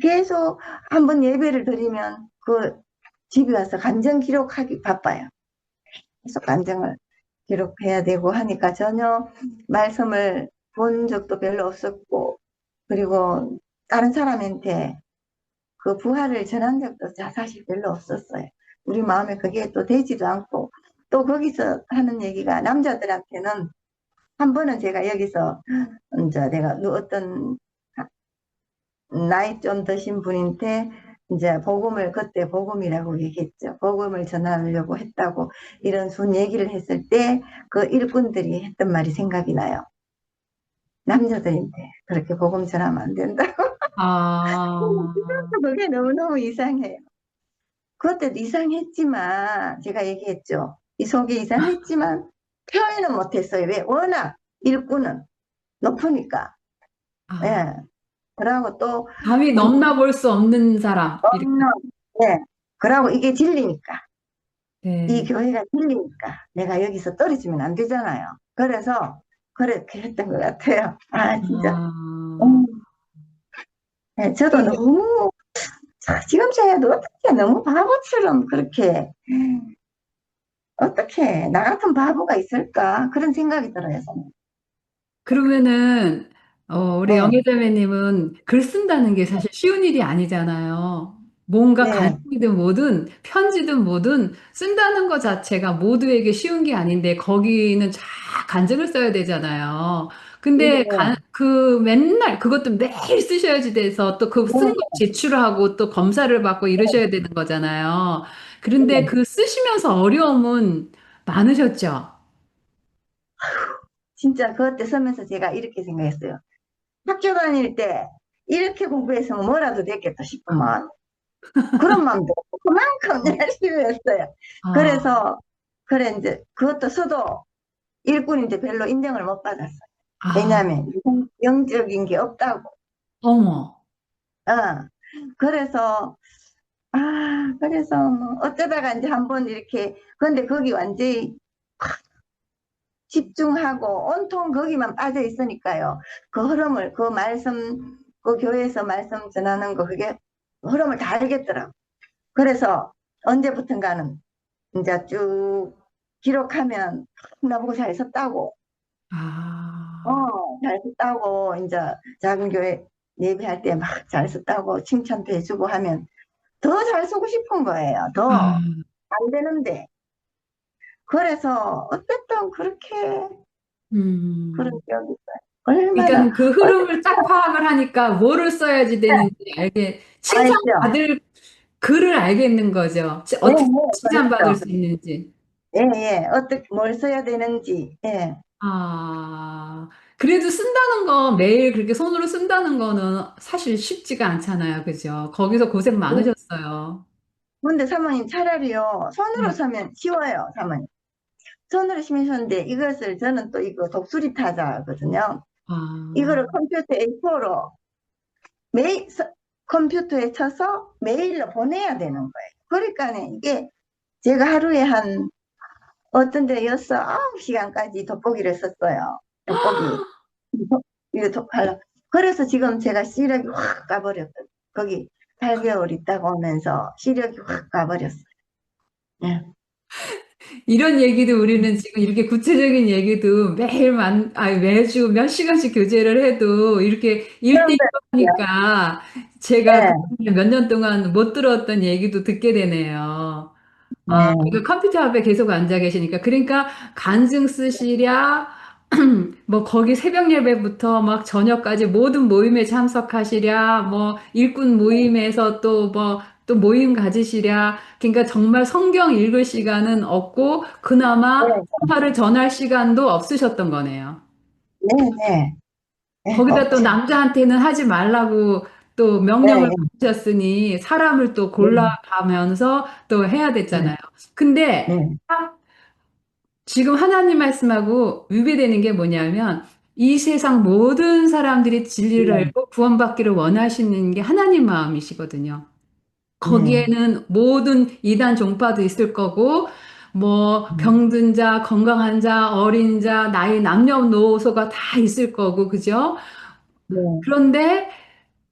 [SPEAKER 2] 계속 한번 예배를 드리면 그 집에 와서 감정 기록하기 바빠요. 계속 감정을 기록해야 되고 하니까 전혀 말씀을 본 적도 별로 없었고, 그리고 다른 사람한테 그 부활을 전한 적도 사실 별로 없었어요. 우리 마음에 그게 또 되지도 않고, 또 거기서 하는 얘기가 남자들한테는 한 번은 제가 여기서 이제 내가 어떤 나이 좀 드신 분한테 이제 복음을 그때 복음이라고 얘기했죠. 복음을 전하려고 했다고 이런 순 얘기를 했을 때 그 일꾼들이 했던 말이 생각이 나요. 남자들인데 그렇게 복음 전하면 안 된다.
[SPEAKER 1] 아,
[SPEAKER 2] 그게 너무너무 이상해요. 그것도 이상했지만 제가 얘기했죠. 이 속이 이상했지만 표현은 못했어요. 왜? 워낙 일꾼은 높으니까.
[SPEAKER 1] 아,
[SPEAKER 2] 예. 그러고 또
[SPEAKER 1] 감히
[SPEAKER 2] 문,
[SPEAKER 1] 넘나볼 수 없는 사람. 이렇게.
[SPEAKER 2] 예. 그러고 이게 진리니까. 이
[SPEAKER 1] 네.
[SPEAKER 2] 교회가 진리니까 내가 여기서 떨어지면 안 되잖아요. 그래서 그렇게 했던 것 같아요. 아, 진짜.
[SPEAKER 1] 아,
[SPEAKER 2] 음, 예, 저도
[SPEAKER 1] 그렇게
[SPEAKER 2] 너무, 지금 생각해도 어떻게 너무 바보처럼 그렇게, 어떻게, 나 같은 바보가 있을까? 그런 생각이 들어요, 저는.
[SPEAKER 1] 그러면은 우리
[SPEAKER 2] 네,
[SPEAKER 1] 영애자매님은 글 쓴다는 게 사실 쉬운 일이 아니잖아요. 뭔가
[SPEAKER 2] 네,
[SPEAKER 1] 간증이든 뭐든 편지든 뭐든 쓴다는 것 자체가 모두에게 쉬운 게 아닌데 거기는 쫙 간증을 써야 되잖아요. 근데
[SPEAKER 2] 네,
[SPEAKER 1] 그 맨날 그것도 매일 쓰셔야지 돼서 또 그 쓴
[SPEAKER 2] 네,
[SPEAKER 1] 거 제출하고 또 검사를 받고 이러셔야 되는 거잖아요. 그런데
[SPEAKER 2] 네.
[SPEAKER 1] 그 쓰시면서 어려움은 많으셨죠?
[SPEAKER 2] 진짜 그때 서면서 제가 이렇게 생각했어요. 학교 다닐 때 이렇게 공부했으면 뭐라도 됐겠다 싶은 마음. 그런 마음도 그만큼 열심히 했어요.
[SPEAKER 1] 아,
[SPEAKER 2] 그래서, 그래, 이제 그것도 써도 일꾼인데 별로 인정을 못 받았어요.
[SPEAKER 1] 아,
[SPEAKER 2] 왜냐하면 영적인 게 없다고.
[SPEAKER 1] 어머.
[SPEAKER 2] 어. 그래서, 그래서 뭐 어쩌다가 이제 한번 이렇게, 근데 거기 완전히 집중하고 온통 거기만 빠져 있으니까요. 그 흐름을, 그 말씀, 그 교회에서 말씀 전하는 거, 그게 흐름을 다 알겠더라고. 그래서 언제부턴가는 이제 쭉 기록하면 나보고 잘 썼다고,
[SPEAKER 1] 아,
[SPEAKER 2] 잘 썼다고, 이제 작은 교회 예배할 때 막 잘 썼다고 칭찬도 해주고 하면 더 잘 쓰고 싶은 거예요. 더
[SPEAKER 1] 아,
[SPEAKER 2] 안 되는데. 그래서 어쨌든 그렇게 그런
[SPEAKER 1] 음.
[SPEAKER 2] 기억이 있어요. 얼마나
[SPEAKER 1] 그러니까 그 흐름을 딱 파악을 하니까 뭐를 써야지 되는지
[SPEAKER 2] 알죠?
[SPEAKER 1] 칭찬받을 글을 알겠는 거죠.
[SPEAKER 2] 네,
[SPEAKER 1] 어떻게
[SPEAKER 2] 네,
[SPEAKER 1] 칭찬받을
[SPEAKER 2] 그렇죠.
[SPEAKER 1] 수 있는지.
[SPEAKER 2] 예, 예. 어떻게 뭘 써야 되는지. 예.
[SPEAKER 1] 아, 그래도 쓴다는 거, 매일 그렇게 손으로 쓴다는 거는 사실 쉽지가 않잖아요. 그죠? 거기서 고생 많으셨어요.
[SPEAKER 2] 근데 사모님 차라리요, 손으로
[SPEAKER 1] 네.
[SPEAKER 2] 서면 쉬워요, 사모님. 손으로 심으셨는데 이것을 저는 또 이거 독수리 타자거든요.
[SPEAKER 1] 아,
[SPEAKER 2] 이거를 컴퓨터 A4로 매일 컴퓨터에 쳐서 메일로 보내야 되는 거예요. 그러니까 이게 제가 하루에 한 어떤 데 9시간까지 돋보기를 썼어요. 돋보기. 이거 하려. 그래서 지금 제가 시력이 확 가버렸거든요. 거기 8개월 있다가 오면서 시력이 확 가버렸어요. 예.
[SPEAKER 1] 이런 얘기도 우리는 지금 이렇게 구체적인 얘기도 매주 몇 시간씩 교제를 해도 이렇게 일대일로
[SPEAKER 2] 그런데,
[SPEAKER 1] 하니까 제가
[SPEAKER 2] 네,
[SPEAKER 1] 몇 년 동안 못 들었던 얘기도 듣게 되네요. 아,
[SPEAKER 2] 네,
[SPEAKER 1] 그 컴퓨터 앞에 계속 앉아 계시니까. 그러니까 간증 쓰시랴, 뭐 거기 새벽 예배부터 막 저녁까지 모든 모임에 참석하시랴, 뭐 일꾼 모임에서 또 뭐 또 모임 가지시랴. 그러니까 정말 성경 읽을 시간은 없고 그나마
[SPEAKER 2] 네,
[SPEAKER 1] 성화를 전할 시간도 없으셨던 거네요.
[SPEAKER 2] 네, 네, 네,
[SPEAKER 1] 거기다 또
[SPEAKER 2] 없죠.
[SPEAKER 1] 남자한테는 하지 말라고 또 명령을
[SPEAKER 2] 네,
[SPEAKER 1] 받으셨으니 사람을 또
[SPEAKER 2] 네,
[SPEAKER 1] 골라가면서 또 해야
[SPEAKER 2] 네,
[SPEAKER 1] 됐잖아요. 근데
[SPEAKER 2] 네,
[SPEAKER 1] 지금 하나님 말씀하고 위배되는 게 뭐냐면 이 세상 모든 사람들이 진리를
[SPEAKER 2] 네,
[SPEAKER 1] 알고 구원받기를 원하시는 게 하나님 마음이시거든요.
[SPEAKER 2] 네,
[SPEAKER 1] 거기에는 모든 이단 종파도 있을 거고 뭐 병든 자, 건강한 자, 어린 자, 나이 남녀노소가 다 있을 거고 그죠?
[SPEAKER 2] 네,
[SPEAKER 1] 그런데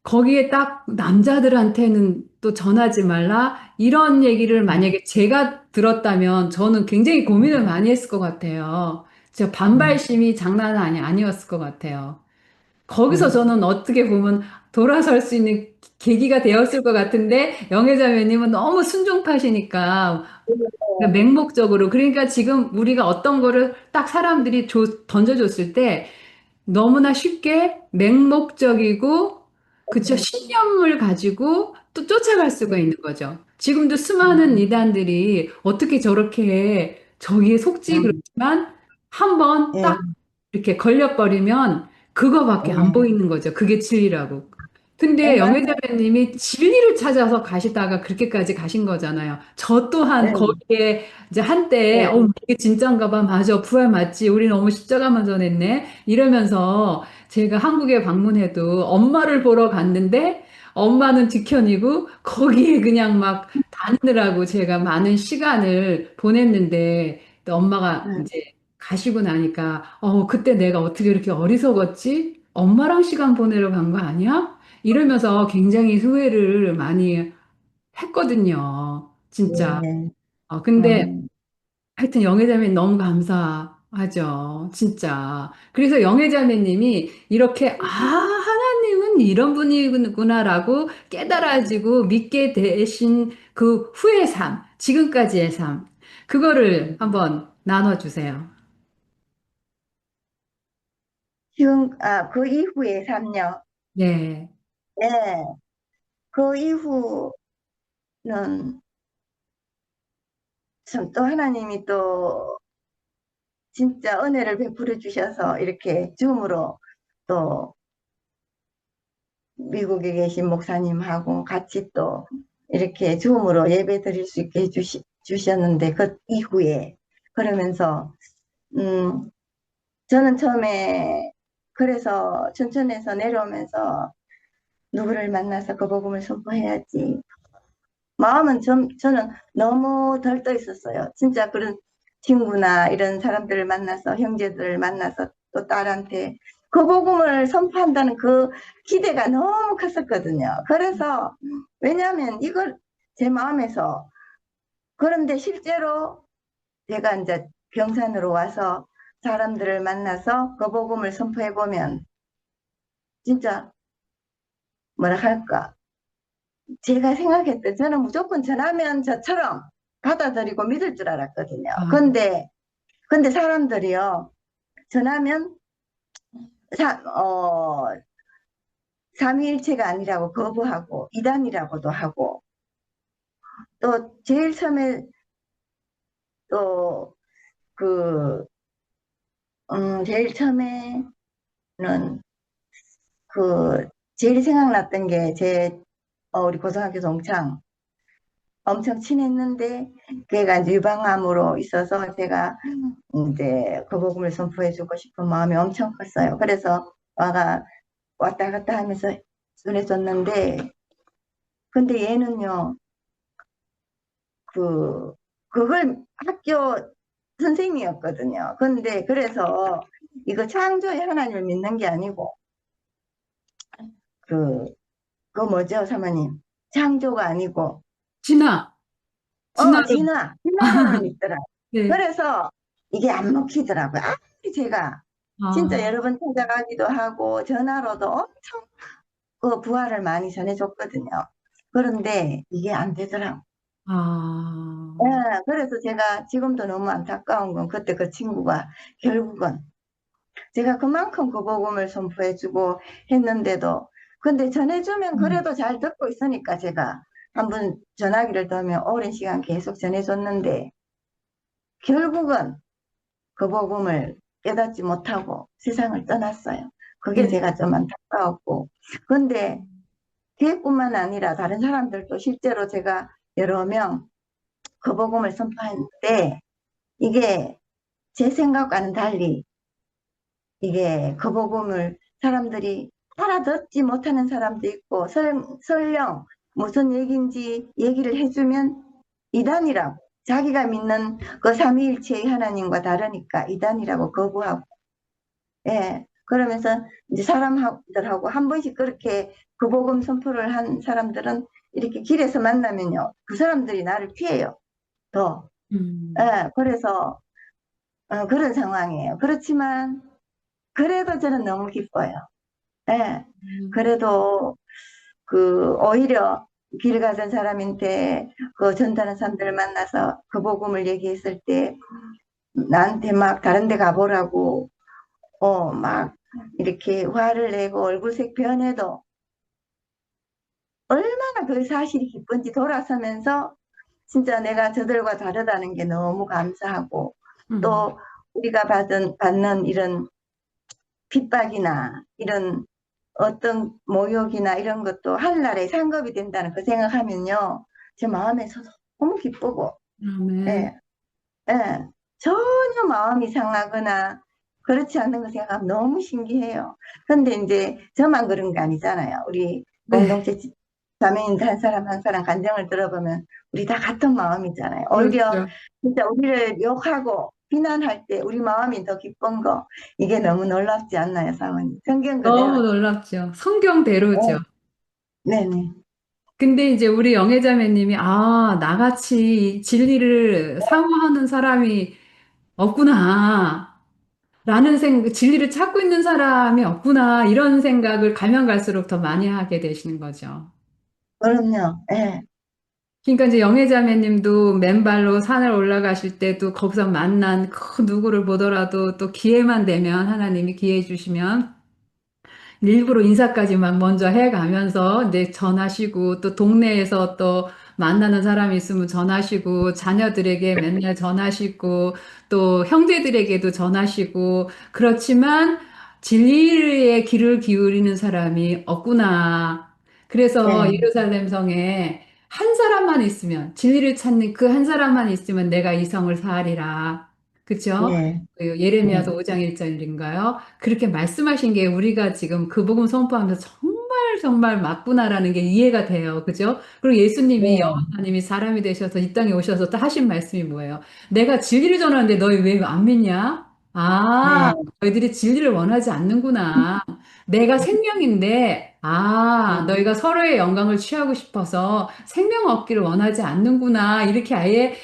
[SPEAKER 1] 거기에 딱 남자들한테는 또 전하지 말라 이런 얘기를 만약에 제가 들었다면 저는 굉장히 고민을 많이 했을 것 같아요. 진짜
[SPEAKER 2] 네,
[SPEAKER 1] 반발심이 장난 아니었을 것 같아요. 거기서
[SPEAKER 2] 네,
[SPEAKER 1] 저는 어떻게 보면 돌아설 수 있는 계기가 되었을 것 같은데 영애자매님은 너무 순종파시니까 그러니까 맹목적으로 그러니까 지금 우리가 어떤 거를 딱 사람들이 던져줬을 때 너무나 쉽게 맹목적이고 그쵸 신념을 가지고 또 쫓아갈 수가 있는 거죠. 지금도 수많은 이단들이 어떻게 저렇게 저기에 속지 그렇지만 한번
[SPEAKER 2] 네,
[SPEAKER 1] 딱 이렇게 걸려버리면 그거밖에 안
[SPEAKER 2] 네,
[SPEAKER 1] 보이는 거죠. 그게 진리라고.
[SPEAKER 2] 네,
[SPEAKER 1] 근데
[SPEAKER 2] 맞아요.
[SPEAKER 1] 영애자매님이 진리를 찾아서 가시다가 그렇게까지 가신 거잖아요. 저 또한
[SPEAKER 2] 네,
[SPEAKER 1] 거기에 이제 한때
[SPEAKER 2] 네,
[SPEAKER 1] 이게 진짠가 봐. 맞아. 부활 맞지. 우리 너무 십자가만 전했네. 이러면서 제가 한국에 방문해도 엄마를 보러 갔는데 엄마는 뒤편이고 거기에 그냥 막 다니느라고 제가 많은 시간을 보냈는데 또 엄마가
[SPEAKER 2] 네,
[SPEAKER 1] 이제 가시고 나니까 그때 내가 어떻게 이렇게 어리석었지? 엄마랑 시간 보내러 간 거 아니야? 이러면서 굉장히 후회를 많이 했거든요. 진짜.
[SPEAKER 2] 네,
[SPEAKER 1] 근데
[SPEAKER 2] 네.
[SPEAKER 1] 하여튼 영애자매 너무 감사하죠. 진짜. 그래서 영애자매님이 이렇게, 하나님은 이런 분이구나라고 깨달아지고 믿게 되신 그 후의 삶, 지금까지의 삶, 그거를 한번 나눠주세요.
[SPEAKER 2] 그 이후에 3년.
[SPEAKER 1] 네.
[SPEAKER 2] 네, 그 이후는 참 또 하나님이 또 진짜 은혜를 베풀어 주셔서 이렇게 줌으로 또 미국에 계신 목사님하고 같이 또 이렇게 줌으로 예배 드릴 수 있게 주셨는데 그 이후에 그러면서 음 저는 처음에 그래서 춘천에서 내려오면서 누구를 만나서 그 복음을 선포해야지 마음은 저는 너무 덜떠 있었어요. 진짜 그런 친구나 이런 사람들을 만나서 형제들을 만나서 또 딸한테 그 복음을 선포한다는 그 기대가 너무 컸었거든요. 그래서 왜냐하면 이걸 제 마음에서 그런데 실제로 제가 이제 병산으로 와서 사람들을 만나서 그 복음을 선포해 보면 진짜 뭐라 할까 제가 생각했던 저는 무조건 전하면 저처럼 받아들이고 믿을 줄 알았거든요.
[SPEAKER 1] 아,
[SPEAKER 2] 근데 사람들이요, 전하면 삼위일체가 아니라고 거부하고 이단이라고도 하고 또 제일 처음에 또 그, 제일 처음에는 그 제일 생각났던 게 우리 고등학교 동창 엄청 친했는데 걔가 이제 유방암으로 있어서 제가 이제 그 복음을 선포해주고 싶은 마음이 엄청 컸어요. 그래서 왔다 갔다 하면서 전해줬는데 근데 얘는요 그걸 학교 선생님이었거든요. 근데 그래서 이거 창조의 하나님을 믿는 게 아니고 그, 그 뭐죠, 사모님? 창조가 아니고
[SPEAKER 1] 진아, 진아로.
[SPEAKER 2] 진화론을 믿더라.
[SPEAKER 1] 네.
[SPEAKER 2] 그래서 이게 안 먹히더라고요. 아무리 제가 진짜
[SPEAKER 1] 아,
[SPEAKER 2] 여러 번 찾아가기도 하고 전화로도 엄청 그 부활을 많이 전해줬거든요. 그런데 이게 안 되더라고요.
[SPEAKER 1] 아,
[SPEAKER 2] 예, 그래서 제가 지금도 너무 안타까운 건 그때 그 친구가 결국은 제가 그만큼 그 복음을 선포해주고 했는데도 근데 전해주면
[SPEAKER 1] 음,
[SPEAKER 2] 그래도 잘 듣고 있으니까 제가 한번 전화기를 들면 오랜 시간 계속 전해줬는데 결국은 그 복음을 깨닫지 못하고 세상을 떠났어요. 그게
[SPEAKER 1] 네.
[SPEAKER 2] 제가 좀 안타까웠고 근데 걔뿐만 아니라 다른 사람들도 실제로 제가 여러 명 그 복음을 선포했는데 이게 제 생각과는 달리 이게 그 복음을 사람들이 알아듣지 못하는 사람도 있고 설령 무슨 얘기인지 얘기를 해주면 이단이라고 자기가 믿는 그 삼위일체의 하나님과 다르니까 이단이라고 거부하고 예 그러면서 이제 사람들하고 한 번씩 그렇게 그 복음 선포를 한 사람들은 이렇게 길에서 만나면요 그 사람들이 나를 피해요 더
[SPEAKER 1] 음,
[SPEAKER 2] 예, 그래서 그런 상황이에요. 그렇지만 그래도 저는 너무 기뻐요. 예.
[SPEAKER 1] 음,
[SPEAKER 2] 그래도 그 오히려 길 가던 사람한테 그 전다는 사람들 만나서 그 복음을 얘기했을 때 나한테 막 다른 데 가보라고 막 이렇게 화를 내고 얼굴색 변해도 얼마나 그 사실이 기쁜지 돌아서면서 진짜 내가 저들과 다르다는 게 너무 감사하고
[SPEAKER 1] 음.
[SPEAKER 2] 또 우리가 받는 이런 핍박이나 이런 어떤 모욕이나 이런 것도 하늘나라에 상급이 된다는 그 생각하면요. 제 마음에서 너무 기쁘고,
[SPEAKER 1] 아멘.
[SPEAKER 2] 예, 예. 전혀 마음이 상하거나 그렇지 않는 거 생각하면 너무 신기해요. 근데 이제 저만 그런 게 아니잖아요. 우리
[SPEAKER 1] 네.
[SPEAKER 2] 공동체 자매인들 한 사람 한 사람 간증을 들어보면 우리 다 같은 마음이잖아요. 오히려
[SPEAKER 1] 그렇죠.
[SPEAKER 2] 진짜 우리를 욕하고 비난할 때 우리 마음이 더 기쁜 거 이게 너무 놀랍지 않나요, 사모님? 성경
[SPEAKER 1] 너무
[SPEAKER 2] 그대로죠.
[SPEAKER 1] 놀랍죠. 성경대로죠.
[SPEAKER 2] 네, 네네.
[SPEAKER 1] 근데 이제 우리 영애자매님이, 아, 나같이 진리를 사모하는 사람이 없구나. 진리를 찾고 있는 사람이 없구나. 이런 생각을 가면 갈수록 더 많이 하게 되시는 거죠.
[SPEAKER 2] 그럼요. 예,
[SPEAKER 1] 그러니까 이제 영애자매님도 맨발로 산을 올라가실 때도 거기서 만난 그 누구를 보더라도 또 기회만 되면 하나님이 기회 주시면 일부러 인사까지 막 먼저 해가면서 이제 전하시고 또 동네에서 또 만나는 사람이 있으면 전하시고 자녀들에게 맨날 전하시고 또 형제들에게도 전하시고 그렇지만 진리의 귀를 기울이는 사람이 없구나. 그래서
[SPEAKER 2] 네,
[SPEAKER 1] 예루살렘 성에 한 사람만 있으면 진리를 찾는 그 한 사람만 있으면 내가 이 성을 사하리라. 그쵸?
[SPEAKER 2] 네,
[SPEAKER 1] 그
[SPEAKER 2] 네,
[SPEAKER 1] 예레미야서 5장 1절인가요? 그렇게 말씀하신 게 우리가 지금 그 복음 선포하면서 정말 정말 맞구나라는 게 이해가 돼요. 그죠? 그리고 예수님이
[SPEAKER 2] 네,
[SPEAKER 1] 여호와님이 사람이 되셔서 이 땅에 오셔서 또 하신 말씀이 뭐예요? 내가 진리를 전하는데 너희 왜 안 믿냐? 아,
[SPEAKER 2] 네,
[SPEAKER 1] 너희들이 진리를 원하지 않는구나. 내가 생명인데, 아,
[SPEAKER 2] 네,
[SPEAKER 1] 너희가 서로의 영광을 취하고 싶어서 생명 얻기를 원하지 않는구나. 이렇게 아예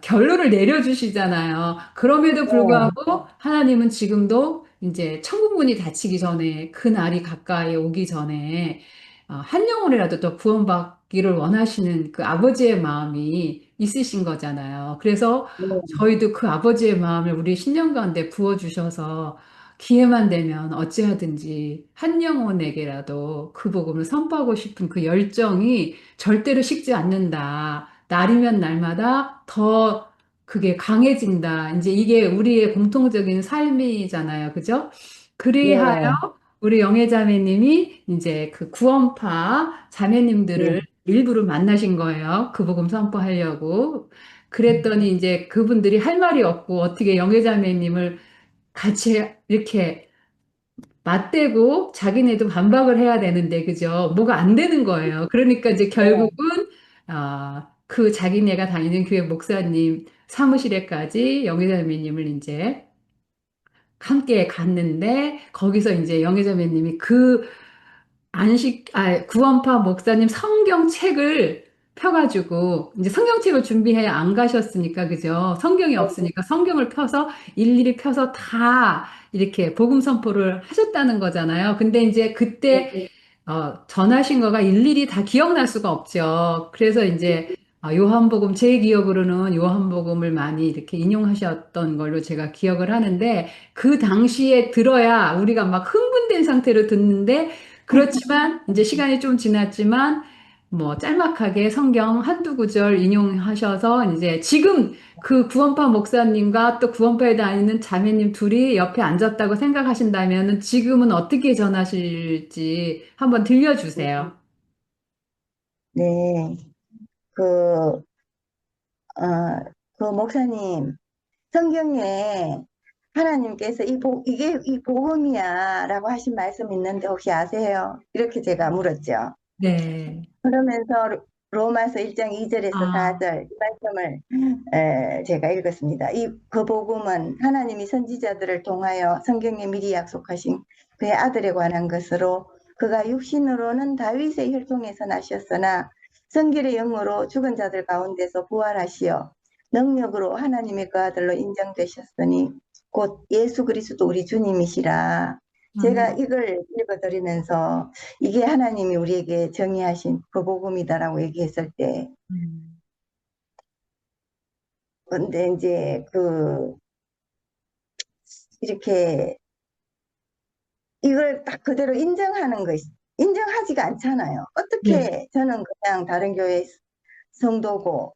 [SPEAKER 1] 결론을 내려주시잖아요. 그럼에도
[SPEAKER 2] 네,
[SPEAKER 1] 불구하고 하나님은 지금도 이제 천국문이 닫히기 전에 그 날이 가까이 오기 전에 한 영혼이라도 더 구원받기를 원하시는 그 아버지의 마음이 있으신 거잖아요. 그래서
[SPEAKER 2] 네,
[SPEAKER 1] 저희도 그 아버지의 마음을 우리 신령 가운데 부어주셔서 기회만 되면 어찌하든지 한 영혼에게라도 그 복음을 선포하고 싶은 그 열정이 절대로 식지 않는다. 날이면 날마다 더 그게 강해진다. 이제 이게 우리의 공통적인 삶이잖아요. 그죠? 그리하여
[SPEAKER 2] 네,
[SPEAKER 1] 우리 영애자매님이 이제 그 구원파 자매님들을
[SPEAKER 2] 네,
[SPEAKER 1] 일부러 만나신 거예요. 그 복음 선포하려고. 그랬더니 이제 그분들이 할 말이 없고 어떻게 영애자매님을 같이 이렇게 맞대고 자기네도 반박을 해야 되는데, 그죠? 뭐가 안 되는 거예요. 그러니까 이제 결국은, 그 자기네가 다니는 교회 목사님 사무실에까지 영희자매님을 이제 함께 갔는데, 거기서 이제 영희자매님이 그 구원파 목사님 성경책을 펴가지고 이제 성경책을 준비해 안 가셨으니까 그죠? 성경이 없으니까 성경을 펴서 일일이 펴서 다 이렇게 복음 선포를 하셨다는 거잖아요. 근데 이제 그때 전하신 거가 일일이 다 기억날 수가 없죠. 그래서 이제 요한복음, 제 기억으로는 요한복음을 많이 이렇게 인용하셨던 걸로 제가 기억을 하는데 그 당시에 들어야 우리가 막 흥분된 상태로 듣는데 그렇지만 이제 시간이 좀 지났지만 뭐 짤막하게 성경 한두 구절 인용하셔서 이제 지금 그 구원파 목사님과 또 구원파에 다니는 자매님 둘이 옆에 앉았다고 생각하신다면 지금은 어떻게 전하실지 한번 들려주세요.
[SPEAKER 2] 네. 그, 그 목사님, 성경에 하나님께서 이게 이 복음이야 라고 하신 말씀 있는데 혹시 아세요? 이렇게 제가 물었죠.
[SPEAKER 1] 네.
[SPEAKER 2] 그러면서 로마서 1장 2절에서
[SPEAKER 1] 아,
[SPEAKER 2] 4절 이 말씀을 제가 읽었습니다. 그 복음은 하나님이 선지자들을 통하여 성경에 미리 약속하신 그의 아들에 관한 것으로 그가 육신으로는 다윗의 혈통에서 나셨으나 성결의 영으로 죽은 자들 가운데서 부활하시어 능력으로 하나님의 그 아들로 인정되셨으니 곧 예수 그리스도 우리 주님이시라. 제가
[SPEAKER 1] 아멘.
[SPEAKER 2] 이걸 읽어드리면서 이게 하나님이 우리에게 정의하신 그 복음이다라고 얘기했을 때,
[SPEAKER 1] 음,
[SPEAKER 2] 근데 이제 이렇게 이걸 딱 그대로 인정하는 것, 인정하지가 않잖아요.
[SPEAKER 1] 네.
[SPEAKER 2] 어떻게 저는 그냥 다른 교회 성도고,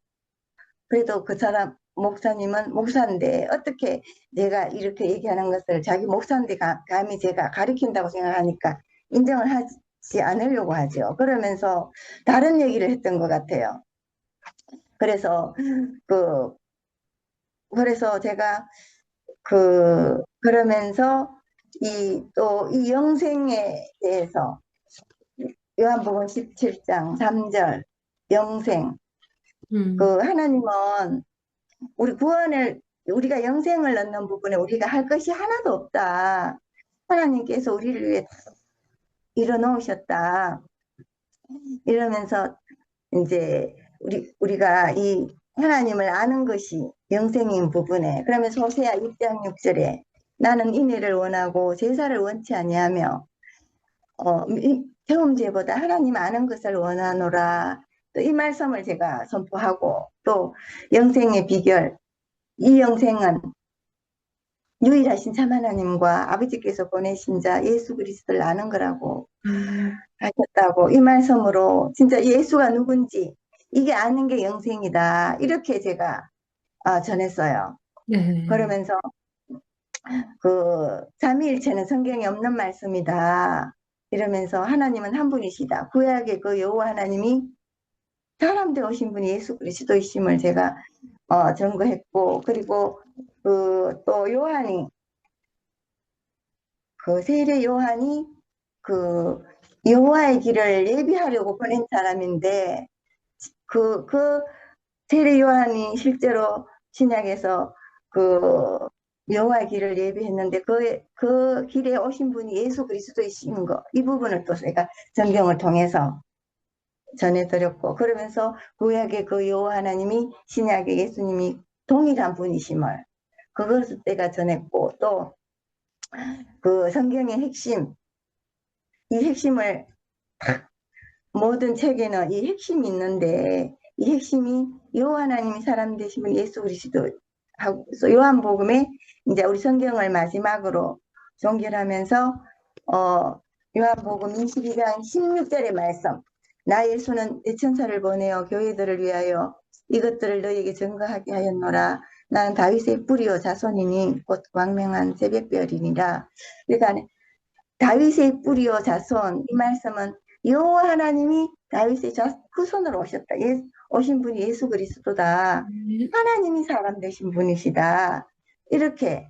[SPEAKER 2] 그래도 그 사람, 목사님은 목사인데, 어떻게 내가 이렇게 얘기하는 것을 자기 목사인데 감히 제가 가리킨다고 생각하니까 인정을 하지 않으려고 하죠. 그러면서 다른 얘기를 했던 것 같아요. 그래서 그 그래서 제가 그러면서 또 이 영생에 대해서 요한복음 17장 3절 영생
[SPEAKER 1] 음,
[SPEAKER 2] 하나님은 우리 구원을 우리가 영생을 얻는 부분에 우리가 할 것이 하나도 없다. 하나님께서 우리를 위해 일어 놓으셨다. 이러면서 이제 우리가 이 하나님을 아는 것이 영생인 부분에 그러면서 호세아 6장 6절에 나는 인애를 원하고 제사를 원치 아니하며 경험제보다 하나님 아는 것을 원하노라. 또 이 말씀을 제가 선포하고 또 영생의 비결 이 영생은 유일하신 참 하나님과 아버지께서 보내신 자 예수 그리스도를 아는 거라고
[SPEAKER 1] 음,
[SPEAKER 2] 하셨다고 이 말씀으로 진짜 예수가 누군지 이게 아는 게 영생이다. 이렇게 제가 전했어요.
[SPEAKER 1] 네.
[SPEAKER 2] 그러면서 삼위일체는 성경에 없는 말씀이다. 이러면서 하나님은 한 분이시다. 구약의 그 여호와 하나님이 사람 되오신 분이 예수 그리스도이심을 제가 증거했고 그리고 또 요한이 세례 요한이 그 여호와의 길을 예비하려고 보낸 사람인데 그 세례 요한이 실제로 신약에서 그 여호와의 길을 예비했는데 그 길에 오신 분이 예수 그리스도이신 거, 이 부분을 또 제가 성경을 통해서 전해드렸고 그러면서 구약의 그 여호와 하나님이 신약의 예수님이 동일한 분이심을 그것을 내가 전했고 또 성경의 핵심 이 핵심을 모든 책에는 이 핵심이 있는데 이 핵심이 여호와 하나님이 사람 되신 분 예수 그리스도 하고 요한복음에 이제 우리 성경을 마지막으로 종결하면서 요한복음 22장 16절의 말씀 나 예수는 내 천사를 보내어 교회들을 위하여 이것들을 너희에게 증거하게 하였노라 나는 다윗의 뿌리요 자손이니 곧 광명한 새벽별이니라 그러니까 다윗의 뿌리요 자손 이 말씀은 여호와 하나님이 다윗의 후손으로 오셨다. 오신 분이 예수 그리스도다. 하나님이 사람 되신 분이시다. 이렇게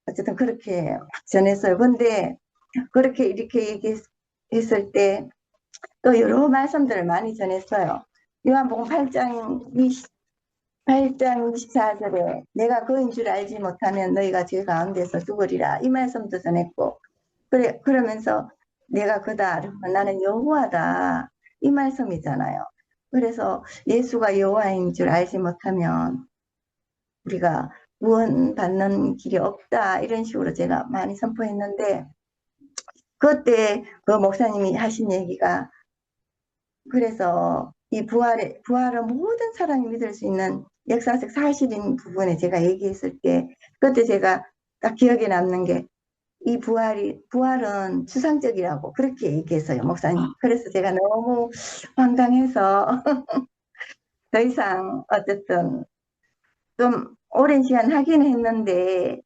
[SPEAKER 2] 어쨌든 그렇게 전했어요. 근데 그렇게 이렇게 얘기했을 때 또 여러 말씀들을 많이 전했어요. 요한복음 8장 24절에 내가 그인 줄 알지 못하면 너희가 죄 가운데서 죽으리라. 이 말씀도 전했고 그러면서 내가 그다 나는 여호와다 이 말씀이잖아요. 그래서 예수가 여호와인 줄 알지 못하면 우리가 구원받는 길이 없다. 이런 식으로 제가 많이 선포했는데, 그때 그 목사님이 하신 얘기가, 그래서 이 부활은 모든 사람이 믿을 수 있는 역사적 사실인 부분에 제가 얘기했을 때, 그때 제가 딱 기억에 남는 게, 부활은 추상적이라고 그렇게 얘기했어요, 목사님. 그래서 제가 너무 황당해서 더 이상 어쨌든 좀 오랜 시간 하긴 했는데,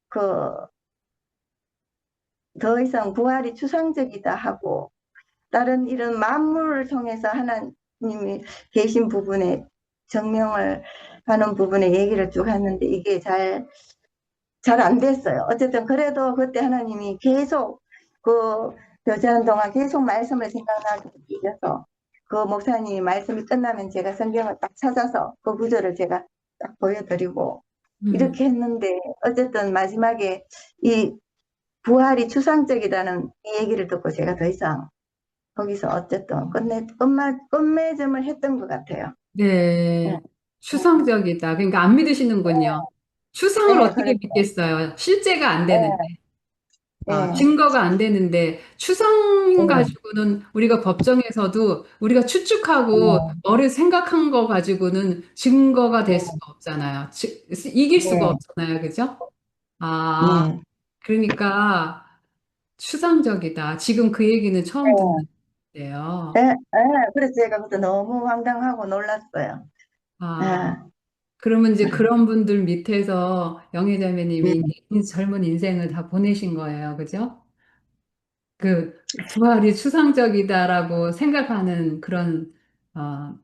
[SPEAKER 2] 그, 더 이상 부활이 추상적이다 하고, 다른 이런 만물을 통해서 하나님이 계신 부분에 증명을 하는 부분에 얘기를 쭉 하는데 이게 잘 안 됐어요. 어쨌든 그래도 그때 하나님이 계속 그 교제하는 동안 계속 말씀을 생각나게 해주셔서 그 목사님이 말씀이 끝나면 제가 성경을 딱 찾아서 그 구절을 제가 딱 보여드리고
[SPEAKER 1] 음.
[SPEAKER 2] 이렇게 했는데 어쨌든 마지막에 이 부활이 추상적이라는 이 얘기를 듣고 제가 더 이상 거기서 어쨌든 끝맺음을 했던 것 같아요. 예,
[SPEAKER 1] 네. 추상적이다. 그러니까 안 믿으시는군요. 추상을
[SPEAKER 2] 예,
[SPEAKER 1] 어떻게
[SPEAKER 2] 그렇죠.
[SPEAKER 1] 믿겠어요? 실제가 안 되는데.
[SPEAKER 2] 예, 예,
[SPEAKER 1] 증거가 안 되는데 추상
[SPEAKER 2] 예,
[SPEAKER 1] 가지고는 우리가 법정에서도 우리가 추측하고
[SPEAKER 2] 예,
[SPEAKER 1] 머리 생각한 거 가지고는 증거가 될
[SPEAKER 2] 예,
[SPEAKER 1] 수가 없잖아요. 이길 수가
[SPEAKER 2] 예,
[SPEAKER 1] 없잖아요. 그죠? 아,
[SPEAKER 2] 예,
[SPEAKER 1] 그러니까 추상적이다. 지금 그 얘기는 처음
[SPEAKER 2] 예,
[SPEAKER 1] 듣는데요.
[SPEAKER 2] 예. 그래서 제가 그때 너무 황당하고 놀랐어요.
[SPEAKER 1] 아,
[SPEAKER 2] 예,
[SPEAKER 1] 그러면 이제 그런 분들 밑에서
[SPEAKER 2] 예.
[SPEAKER 1] 영애자매님이 젊은 인생을 다 보내신 거예요. 그죠? 그 부활이 추상적이다라고 생각하는 그런 어,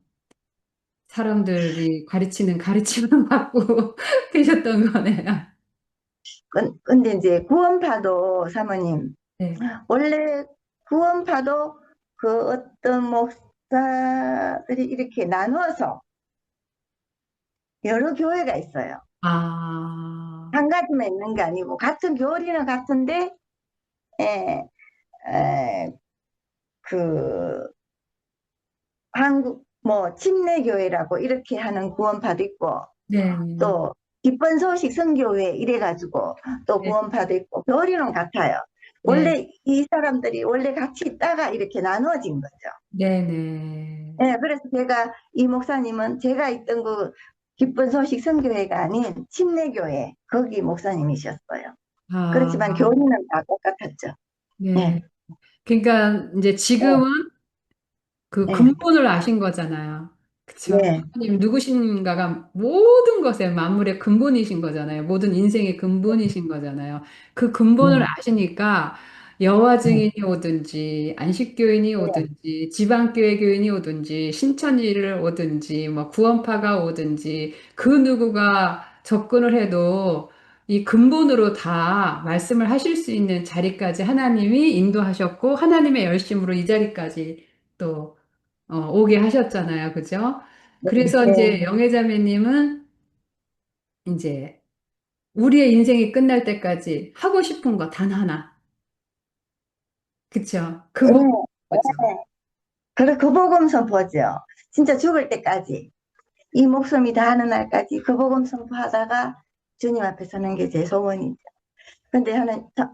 [SPEAKER 1] 사람들이 가르치는 가르침을 받고 계셨던 거네요.
[SPEAKER 2] 근데 이제 구원파도 사모님,
[SPEAKER 1] 네.
[SPEAKER 2] 원래 구원파도 그 어떤 목사들이 이렇게 나누어서 여러 교회가 있어요.
[SPEAKER 1] 아,
[SPEAKER 2] 한 가지만 있는 게 아니고 같은 교리는 같은데 에, 에, 그 한국 뭐 침례교회라고 이렇게 하는 구원파도 있고
[SPEAKER 1] 네.
[SPEAKER 2] 또 기쁜 소식 선교회 이래가지고 또
[SPEAKER 1] 네.
[SPEAKER 2] 구원파도 있고 교리는 같아요.
[SPEAKER 1] 네.
[SPEAKER 2] 원래 이 사람들이 원래 같이 있다가 이렇게 나누어진 거죠.
[SPEAKER 1] 네. 네.
[SPEAKER 2] 네, 그래서 제가 이 목사님은 제가 있던 그 기쁜 소식 선교회가 아닌 침례교회 거기 목사님이셨어요. 그렇지만
[SPEAKER 1] 아,
[SPEAKER 2] 교리는 다 똑같았죠. 네,
[SPEAKER 1] 네. 그러니까 이제
[SPEAKER 2] 네,
[SPEAKER 1] 지금은 그
[SPEAKER 2] 네,
[SPEAKER 1] 근본을 아신 거잖아요. 그쵸?
[SPEAKER 2] 네,
[SPEAKER 1] 하나님 누구신가가 모든 것의 만물의 근본이신 거잖아요. 모든 인생의 근본이신 거잖아요. 그 근본을
[SPEAKER 2] 네,
[SPEAKER 1] 아시니까 여와
[SPEAKER 2] 네,
[SPEAKER 1] 증인이 오든지 안식교인이 오든지 지방교회 교인이 오든지 신천지를 오든지 뭐 구원파가 오든지 그 누구가 접근을 해도 이 근본으로 다 말씀을 하실 수 있는 자리까지 하나님이 인도하셨고 하나님의 열심으로 이 자리까지 또 오게 하셨잖아요. 그죠?
[SPEAKER 2] 네,
[SPEAKER 1] 그래서
[SPEAKER 2] 네,
[SPEAKER 1] 이제 영애자매님은 이제 우리의 인생이 끝날 때까지 하고 싶은 거 단 하나. 그쵸?
[SPEAKER 2] 네,
[SPEAKER 1] 그거, 그죠?
[SPEAKER 2] 네. 그래, 그 복음 선포죠. 진짜 죽을 때까지. 이 목숨이 다하는 날까지 그 복음 선포하다가 주님 앞에 서는 게 제 소원이죠. 근데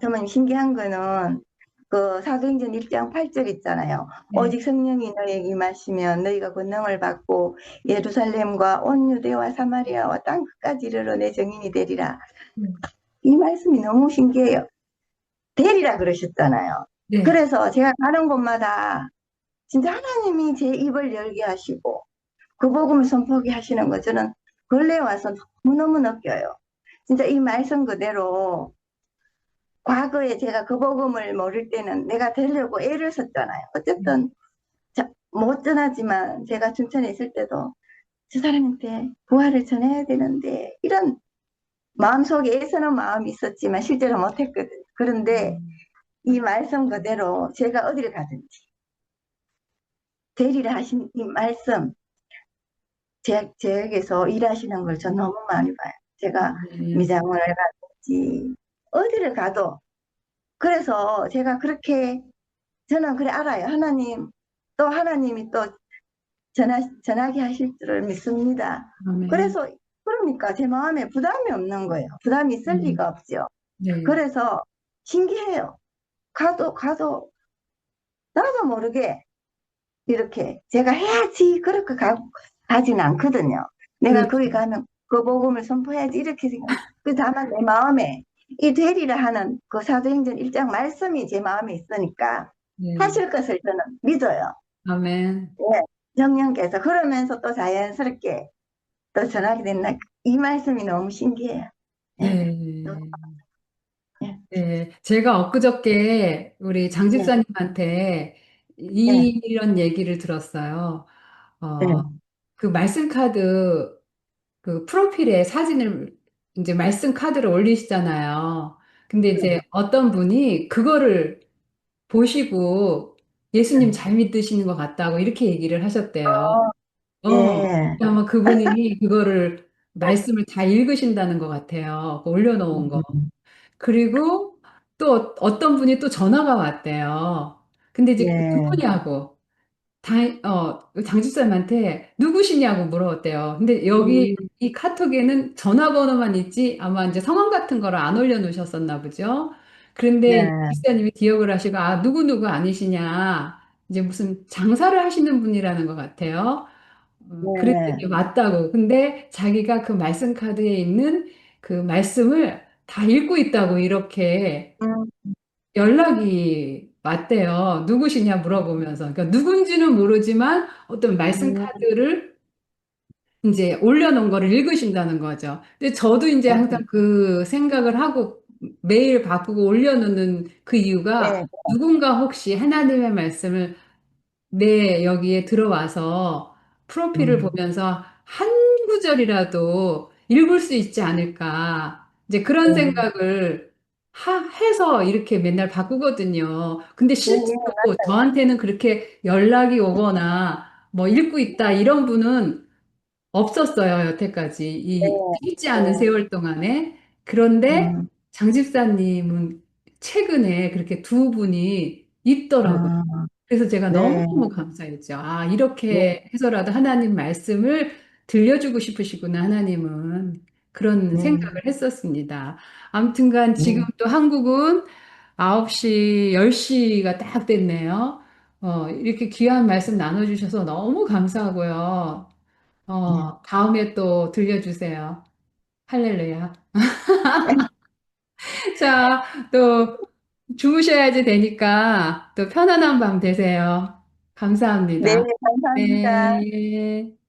[SPEAKER 2] 정말 신기한 거는 그 사도행전 1장 8절 있잖아요.
[SPEAKER 1] 네.
[SPEAKER 2] 오직 성령이 너에게 임하시면 너희가 권능을 받고 예루살렘과 온 유대와 사마리아와 땅 끝까지 이르러 내 증인이 되리라. 이 말씀이 너무 신기해요. 되리라 그러셨잖아요.
[SPEAKER 1] 네.
[SPEAKER 2] 그래서 제가 가는 곳마다 진짜 하나님이 제 입을 열게 하시고 그 복음을 선포하게 하시는 거 저는 근래에 와서 너무너무 느껴요. 진짜 이 말씀 그대로 과거에 제가 그 복음을 모를 때는 내가 되려고 애를 썼잖아요. 어쨌든 못 전하지만 제가 춘천에 있을 때도 저 사람한테 부활을 전해야 되는데 이런 마음속에 애쓰는 마음이 있었지만 실제로 못했거든. 그런데 이 말씀 그대로 제가 어디를 가든지 대리를 하신 이 말씀 제에게서 일하시는 걸 전 너무 많이 봐요. 제가
[SPEAKER 1] 네.
[SPEAKER 2] 미장원을 가든지 어디를 가도 그래서 제가 그렇게 저는 그래 알아요. 하나님 또 하나님이 또 전하게 하실 줄을 믿습니다.
[SPEAKER 1] 아멘.
[SPEAKER 2] 그래서, 그러니까 제 마음에 부담이 없는 거예요. 부담이 있을
[SPEAKER 1] 네.
[SPEAKER 2] 리가 없죠.
[SPEAKER 1] 네.
[SPEAKER 2] 그래서 신기해요. 가도, 나도 모르게 이렇게 제가 해야지, 그렇게 가진 않거든요. 내가
[SPEAKER 1] 그렇죠.
[SPEAKER 2] 거기 가면 그 복음을 선포해야지, 이렇게 생각. 그 다만 내 마음에 이 되리라 하는 그 사도행전 1장 말씀이 제 마음에 있으니까
[SPEAKER 1] 네.
[SPEAKER 2] 하실 것을 저는 믿어요.
[SPEAKER 1] 아멘.
[SPEAKER 2] 예, 정령께서 그러면서 또 자연스럽게 또 전하게 됐나, 이 말씀이 너무 신기해요. 예, 또,
[SPEAKER 1] 네.
[SPEAKER 2] 예,
[SPEAKER 1] 네. 제가 엊그저께 우리 장
[SPEAKER 2] 예,
[SPEAKER 1] 집사님한테
[SPEAKER 2] 예,
[SPEAKER 1] 이런 얘기를 들었어요.
[SPEAKER 2] 예,
[SPEAKER 1] 어, 그 말씀 카드 그 프로필에 사진을 이제 말씀 카드를 올리시잖아요. 근데 이제 어떤 분이 그거를 보시고 예수님 잘 믿으시는 것 같다고 이렇게 얘기를 하셨대요.
[SPEAKER 2] 예, 예,
[SPEAKER 1] 아마 그분이 그거를 말씀을 다 읽으신다는 것 같아요. 그 올려놓은 거. 그리고 또 어떤 분이 또 전화가 왔대요. 근데 이제
[SPEAKER 2] 예,
[SPEAKER 1] 누구냐고. 장집사님한테 누구시냐고 물어봤대요. 근데 여기
[SPEAKER 2] 음,
[SPEAKER 1] 이 카톡에는 전화번호만 있지 아마 이제 성함 같은 거를 안 올려놓으셨었나 보죠. 그런데
[SPEAKER 2] 네,
[SPEAKER 1] 집사님이 기억을 하시고 아 누구누구 아니시냐 이제 무슨 장사를 하시는 분이라는 것 같아요.
[SPEAKER 2] 네,
[SPEAKER 1] 그랬더니 맞다고. 근데 자기가 그 말씀 카드에 있는 그 말씀을 다 읽고 있다고 이렇게
[SPEAKER 2] 음,
[SPEAKER 1] 연락이 왔대요. 누구시냐 물어보면서. 그러니까 누군지는 모르지만 어떤 말씀
[SPEAKER 2] 음,
[SPEAKER 1] 카드를 이제 올려놓은 거를 읽으신다는 거죠. 근데 저도 이제 항상 그 생각을 하고 매일 바꾸고 올려놓는 그 이유가
[SPEAKER 2] 예,
[SPEAKER 1] 누군가 혹시 하나님의 말씀을 내 여기에 들어와서 프로필을
[SPEAKER 2] 음,
[SPEAKER 1] 보면서 한 구절이라도 읽을 수 있지 않을까. 이제 그런
[SPEAKER 2] 예,
[SPEAKER 1] 생각을 해서 이렇게 맨날 바꾸거든요. 근데
[SPEAKER 2] 예, 예,
[SPEAKER 1] 실제로 저한테는 그렇게 연락이 오거나 뭐 읽고 있다 이런 분은 없었어요, 여태까지. 이 짧지 않은
[SPEAKER 2] 예,
[SPEAKER 1] 세월 동안에. 그런데
[SPEAKER 2] 음,
[SPEAKER 1] 장 집사님은 최근에 그렇게 두 분이 있더라고요. 그래서 제가
[SPEAKER 2] 네,
[SPEAKER 1] 너무너무 감사했죠. 아,
[SPEAKER 2] 네,
[SPEAKER 1] 이렇게 해서라도 하나님 말씀을 들려주고 싶으시구나, 하나님은. 그런
[SPEAKER 2] 네,
[SPEAKER 1] 생각을 했었습니다. 아무튼간 지금
[SPEAKER 2] 네,
[SPEAKER 1] 또 한국은 9시, 10시가 딱 됐네요. 이렇게 귀한 말씀 나눠주셔서 너무 감사하고요.
[SPEAKER 2] 네.
[SPEAKER 1] 다음에 또 들려주세요. 할렐루야. 자, 또 주무셔야지 되니까 또 편안한 밤 되세요.
[SPEAKER 2] 네,
[SPEAKER 1] 감사합니다.
[SPEAKER 2] 감사합니다.
[SPEAKER 1] 네.